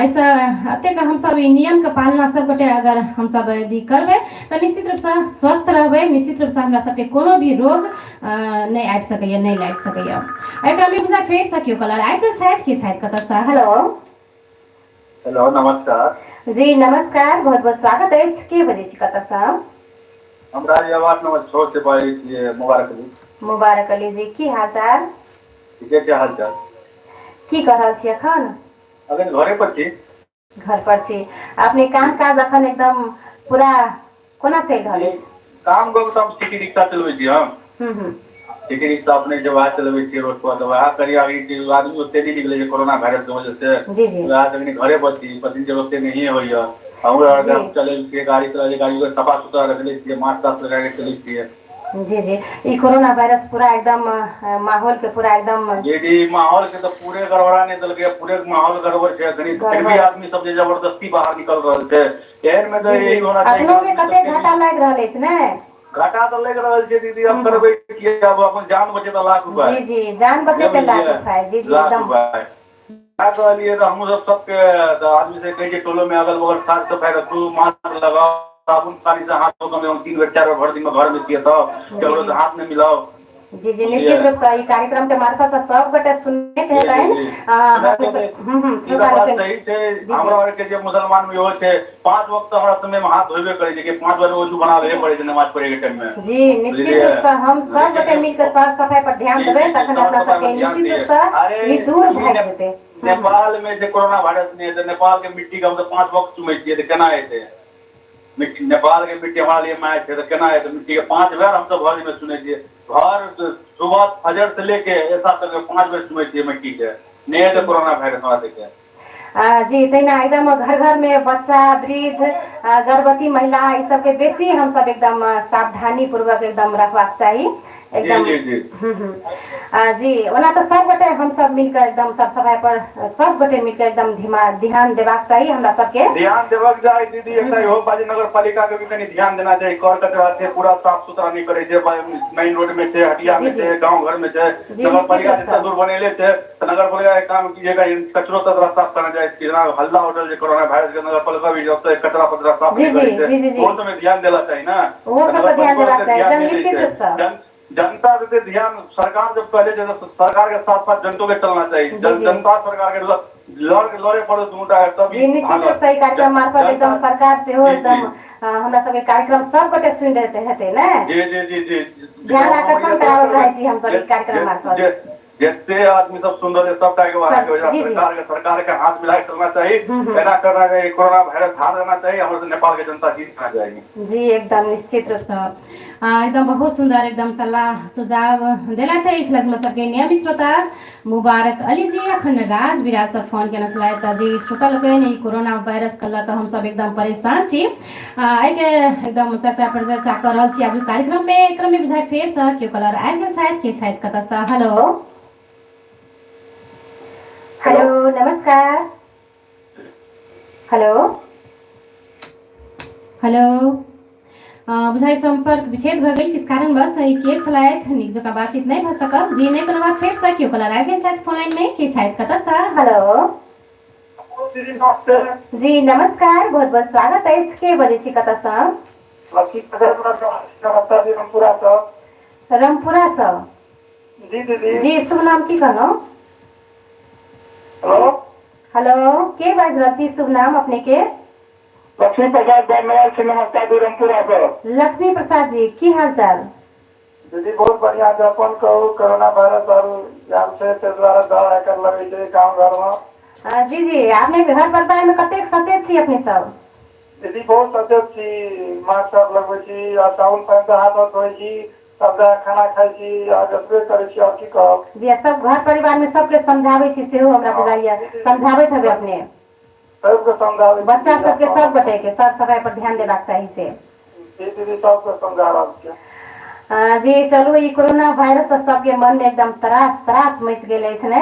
ऐसा अतेक हम सब नियम के पालना सब गोटे अगर हम सब यदि करबे तो निश्चित रूप से स्वस्थ रहबे निश्चित रूप से हमरा सबके कोनो भी रोग नहीं आबि सकैया नहीं लागि सकैया एकरा में बुझा फेर सकियो कलर आइकल छथि कि छथि कतऽ से हेलो हेलो नमस्कार जी नमस्कार बहुत बहुत स्वागत है के बजे छी कतऽ से हमरा ये आवाज नंबर 6 से बारी छियै मुबारक अली। मुबारक अली जी, की हाल चाल? ठीके छै हाल चाल। की कर रहल छी अखन? अखन घरे पर छी। घर पर छी। अपने काम काज अखन एकदम पूरा कोना चलि रहल अछि? काम कऽ के हम सिटी रिक्शा चलबै छी हम। सिटी रिक्शा अपने जब वहाँ चलबै छी रोड पर, तो वहाँ करी आगे कि आदमी ओते नहीं निकले कोरोना वायरस की वजह से। जी जी। वहाँ तक घरे पर छी, पैसेंजर ओते नहीं होइए। हम चले छियै गाड़ी चला गाड़ी को सफा सुथरा रखले छियै, मास्क तास्क लगा के चलै छियै। जी जी। ई कोरोना वायरस पूरा एकदम माहौल के पूरा एकदम जी माहौल के तो पूरे गड़बड़ा नहीं दल गया, पूरे माहौल गड़बड़ है। फिर भी आदमी सब जे जबरदस्ती बाहर निकल रहे थे, एहन में तो यही होना चाहिए। अपनों में कते घाटा लागि रहल अछि ने? घाटा तो लग रहा है दीदी, अब करबे कि अब अपन जान बचे तो लाख रुपए। जी जी, जान बचे तो लाख रुपए। जी जी लाख एकदम। रुपए क्या कहलिए तो हम सब सबके आदमी से कहे टोलो में अगल बगल साफ सफाई रखू, मास्क लगाओ, साबुन पानी से हाथ धो कम से कम 3 बार 4 बार भर दिन में घर में किए तो केवल तो हाथ में मिलाओ। जी जी, निश्चित रूप से ई कार्यक्रम के मार्फत से सब गोटे सुनते हेतैन। सही छै। हमरा और के जे मुसलमान में हो छै 5 वक्त हमरा समय में हाथ धोबे करे छै कि 5 बार वजू बनावे पड़े छै नमाज पढ़े के टाइम में। जी निश्चित रूप से हम सब गोटे मिलकर साफ सफाई पर ध्यान देबै, तखन अपना सबके निश्चित रूप से ई दूर भए जेतै। नेपाल में जे कोरोना वायरस नहीं है, नेपाल के मिट्टी का हम 5 वक्त चुमै छियै तो केना हेतै? मिट्टी नेपाल के मिट्टी हमारे लिए माय छै तो केना हेतै? मिट्टी के 5 बार हम सब घर में सुनै छियै। घर सुबह फजर से लेके ऐसा तक 5 बार चुमै छियै मिट्टी के, नहीं है तो कोरोना वायरस हमरा देखे। जी तहिना एकदम घर घर में बच्चा वृद्ध गर्भवती महिला ई सबके बेसी हम सब एकदम सावधानी पूर्वक एकदम रखबाक चाही एकदम। जी ओना तो सब गोटे हम सब मिलकर एकदम साफ सफाई पर सब गोटे मिलकर एकदम ध्यान देबाक चाहिए हमरा सबके। ध्यान देबाक चाही दीदी। एकटा इहो बाजी नगर पालिका के भी कनी ध्यान देना चाहिए। कर कचरा से पूरा साफ सुथरा नहीं करे छै, मेन रोड में छै, हटिया में छै, गांव घर में छै। नगर पालिका जितना दूर बनेले छै तो नगर पालिका एक काम कीजिएगा, कचरो तचरा साफ करना चाहिए। कितना हल्ला होटल कोरोना वायरस के नगर पालिका भी जब तक कचरा पचरा साफ नहीं करे वो तो में ध्यान देना चाहिए ना। वो सब ध्यान देना चाहिए एकदम निश्चित रूप से। जनता पे ध्यान सरकार जब पहले सरकार के साथ साथ जनता के चलना चाहिए। जनता सरकार के लड़े पड़े दूटा है तब निश्चित रूप से कार्यक्रम मार्फत एकदम सरकार से हो एकदम हमरा सबके कार्यक्रम सब गोटे सुनि रहते हेतै ने। जी जी जी जी ध्यान आकर्षण कराबे चाहे छी हम सब कार्यक्रम मार्फत। जितने आदमी सब सुंदर है सब सरकार के हाथ मिला चलना चाहिए, ऐसा करना चाहिए। कोरोना वायरस हार रहना चाहिए, हमारे नेपाल की जनता जीतना जाएगी। जी एकदम निश्चित रूप से एकदम बहुत सुंदर एकदम सलाह सुझाव देला थे इस लगन सबके नियमित श्रोता मुबारक अली जी अखन राज विरासत फोन के नसलाय त जी श्रोता लोग ने कोरोना वायरस कल्ला तो हम सब एकदम परेशान छी। आई के एकदम चर्चा पर चर्चा कर रहल छी आज कार्यक्रम में। क्रम में बुझाय फेर से क्यों कलर आबि गेल छथि के छथि कत से। हेलो हेलो नमस्कार। हेलो हेलो बुझाइ संपर्क विच्छेद भ गेल, किस कारण बस केस छलैथ नीक जकाँ बातचीत नहीं भ सकल। जी नहीं कोनो बात फेर से क्यों कलर आबि गेल छथि फोन लाइन में के छथि कत से। हेलो जी नमस्कार, बहुत बहुत स्वागत अछि। के बजै छी कत से? रामपुरा से। जी दीदी जी शुभ नाम की कहलौं? हेलो हेलो के बाज रहल छी? शुभ नाम अपने के? लक्ष्मी प्रसाद बर्नवाल से। नमस्कार रामपुरा से। लक्ष्मी प्रसाद जी की हाल चाल? दीदी बहुत बढ़िया छै। अपन कहू कोरोना वायरस और जाम से ते द्वारा दवा कर लगे छै गांव घर में। जी जी आपने घर परिवार में कतेक सचेत छी अपने सब? दीदी बहुत सचेत छी, मास्क सब लगबै छी आ साबुन पानी से हाथ धोइ छी, सब खाना खाइ छी आ जतबे करै छी। और की कहब जी सब घर परिवार में सबके समझाबै छी सेहो हमरा बुझाइया समझाबैत हेबै अपने सबके समझाबै, बच्चा सबके सब गोटे के साफ सफाई पर ध्यान देबाक चाही से। जी दीदी सबके समझा रहल छी। जी चलू ई कोरोना वायरस सबके मन में एकदम त्रास मच गेल अछि ने।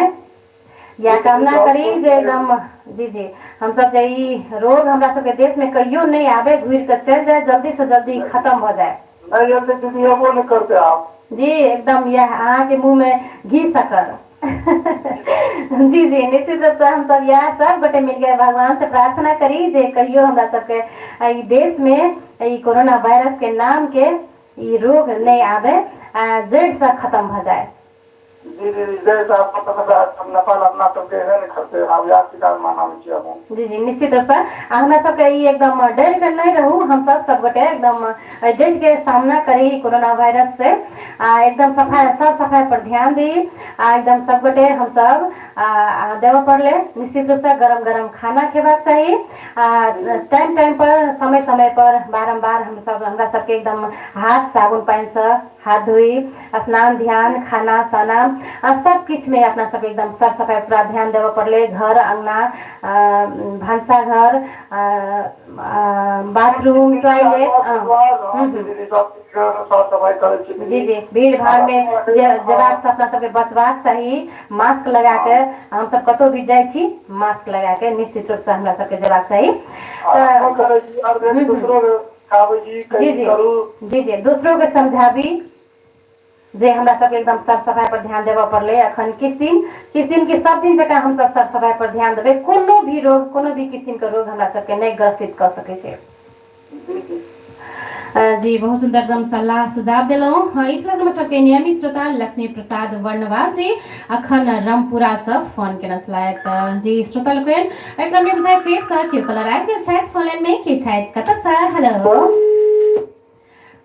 या कामना करी जे एकदम जी जी हम सब जे ई रोग हमरा सबके देश में कहियो नहीं आवे, घुर के चल जाए, जल्दी से जल्दी खत्म हो जाए। नहीं जल्दी दीदी वो नहीं करते आप जी एकदम यह अहाँ के मुंह में घी शक्कर। जी जी निश्चित रूप से हम सब यहाँ सब गोटे मिलकर भगवान से प्रार्थना करी जे कहियो हमरा सबके ई देश में ई कोरोना वायरस के नाम के ई रोग नहीं आवे, जड़ से खत्म हो जाए। जी जी जैसे आपको पता है नेपाल अपना सबके है नहीं करते अब याद शिकार माना हम जी जी निश्चित रूप से हमरा सबके ई एकदम डर के नहीं रहू हम सब गोटे एकदम डेट के सामना करी कोरोना वायरस से एकदम साफ सफाई पर ध्यान दी एकदम सब गोटे हम सब देव पड़ले निश्चित रूप से गरम गरम खाना खेबाक चाहिए टाइम पर समय पर बारंबार हमरा सबके एकदम हाथ साबुन पानी से हाथ धोई स्नान ध्यान खाना साना सब किछ में अपना सब एकदम सर सफाई पूरा ध्यान देव पड़ले घर अंगना भांसा घर बाथरूम टॉयलेट जी जी भीड़ भाड़ में जबाक से अपना सबके बचबाक चाहिए मास्क लगा के हम सब कतो भी जाय छी मास्क लगा के निश्चित रूप से हमरा सबके जबाक चाहिए जी जी दूसरों के समझाबी जे हमरा सबके एकदम सर सफाई पर ध्यान देवा पड़ले अखन किस दिन के सब दिन जका हम सब सर सफाई पर ध्यान देबे कोनो भी रोग कोनो भी किस्म के रोग हमरा सबके नहीं ग्रसित कर सके छे जी बहुत सुंदर एकदम सलाह सुझाव दिलौं इस लग्न सबके नियमित श्रोता लक्ष्मी प्रसाद वर्णवाल जी अखन रामपुरा से फोन केना छलायत जी श्रोता लोकन एकरा में बुझाय फेर से के कलर आबि गेल छथि फोन लाइन में के छथि कत से हेलो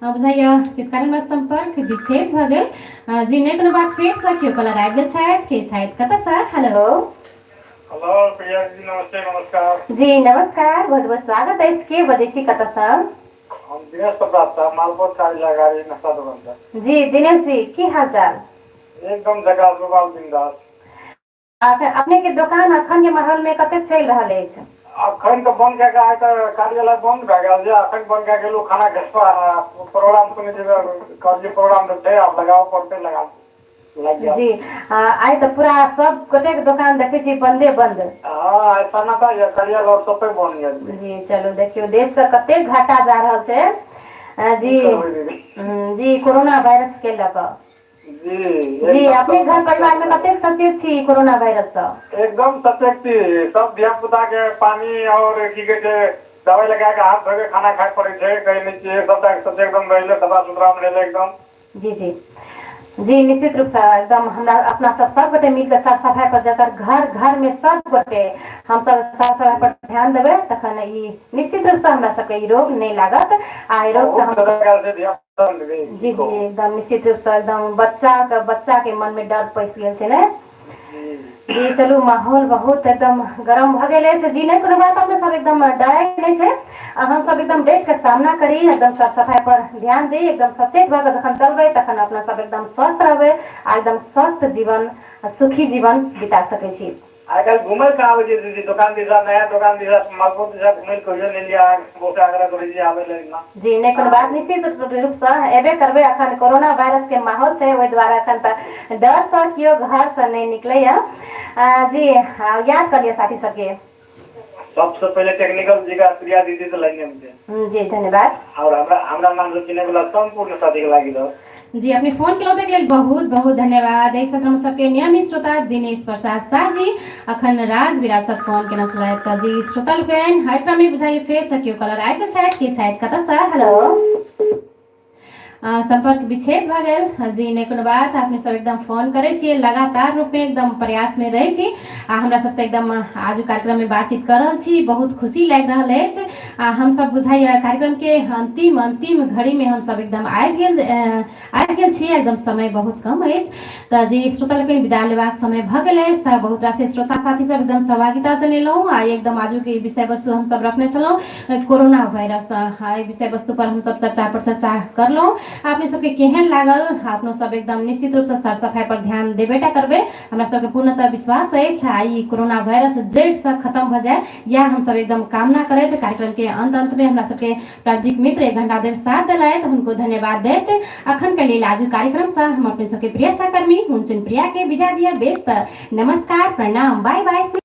बुझाइया किस कारण में संपर्क विच्छेद भ गेल जी नहीं कोनो बात फेर से के कलर आबि गेल छथि के छथि कत से हेलो हेलो प्रिया जी नमस्ते नमस्कार जी नमस्कार बहुत बहुत स्वागत है के बजे छी कत से हम दिनेश प्रताप था मालपोत कार्यालय गाड़ी नशा दुकान जी दिनेश जी की हाल चाल एकदम जगह गोपाल बिंदास अपने के दुकान अखन के माहौल में कते चल रहल अछि अखन तो बंद के आय तो कार्यालय बंद भ गेल जे अखन बंद के लोग खाना घसपा प्रोग्राम सुने जे कार्य प्रोग्राम तो है आप लगाओ पड़ते लगा जी आई तो पूरा सब गोटे के दुकान देखे छी बंदे बंद हां ऐसा ना था ये कार्यालय और सब पे बंद है जी चलो देखियो देश का कते घाटा जा रहल छे जी कोरोना वायरस के लक जी अपने घर परिवार में कते सचेत छी कोरोना वायरस से एकदम सचेत छी सब धिया पुता के पानी और की के दवाई लगा के हाथ धो के खाना खाए पड़े छे कहीं नहीं चाहिए सब एकदम रहले सफा सुथरा में रहले एकदम जी जी निश्चित रूप से एकदम हमरा अपना सब गोटे मिलकर साफ सफाई पर जकर घर में सब गोटे हम सब साफ सफाई पर ध्यान देवे तखन ई निश्चित रूप से हमरा सबके ई रोग नहीं लागत आ ई रोग से हम जी एकदम निश्चित रूप से एकदम बच्चा के मन में डर पैस गेल छै ने जी चलू माहौल बहुत एकदम गरम भ गेल है जी नहीं कोनो बात हम सब एकदम डराय नहीं छै हम सब एकदम डेट के सामना करी एकदम साफ सफाई पर ध्यान दी एकदम सचेत भ के जखन चलबै तखन अपना सब एकदम स्वस्थ रहबै आ एकदम स्वस्थ जीवन सुखी जीवन बिता सकै छी आजकल घूमे का आवे जी दुकान दिशा नया दुकान दिशा मालपुर दिशा घूमे कहियो नहीं लिया बहुत आग्रह करै जी आवे लेना जी नहीं कोनो बात निश्चित रूप से एबे करबे अखन कोरोना वायरस के माहौल छै ओइ द्वारा अखन त डर से कियो घर से नहीं निकले जी याद करिए साथी सबके सबसे पहले टेक्निकल जी का प्रिया दीदी तो लाइन में जी धन्यवाद और हमरा नाम चिन्हे वाला संपूर्ण साथी के लागि दो जी अपने फोन के लिए बहुत बहुत धन्यवाद ऐसा हम सबके नियमित श्रोता दिनेश प्रसाद शाह जी अखन राज विरासत फोन के नसलायत जी श्रोता लोगन हाइक्रा में बुझाइए फेर से क्यों कलर आइ के शायद कत से हेलो संपर्क विच्छेद भ गेल जी नहीं कोनो बात अपने सब एकदम फोन करे छिए लगातार रूप में एकदम प्रयास में रहे छी आ हमरा सबसे एकदम आज कार्यक्रम में बातचीत कर रहल छी बहुत खुशी लाग रहल अछि हम सब बुझाइए कार्यक्रम के अंतिम घड़ी में हम सब एकदम आबि गेल छी एकदम समय बहुत कम अछि त जी श्रोता लोग विदा लेबाक समय भ गेल अछि त बहुत रास श्रोता साथी सब एकदम सहभागिता जनेलहुँ आ एकदम आजू के विषय वस्तु हम सब रखने छलहुँ कोरोना वायरस विषय वस्तु पर हम सब चर्चा करलहुँ आपने सबके केहन लागल आपनो सब एकदम निश्चित रूप से सर सफाई पर ध्यान देबेटा करबे हमरा सबके पूर्णतः विश्वास अछि ई कोरोना वायरस जड़ से खत्म भ जाए या हम सब एकदम कामना करैत कार्यक्रम के अंत में हमरा सबके प्राविधिक मित्र 1 घंटा देर साथ दिलायत उनको धन्यवाद देते अखन के लिए आज कार्यक्रम से हम अपने सबके प्रिय सहकर्मी मुंचिन प्रिया के विदा दिया बेस्त नमस्कार प्रणाम बाय बाय।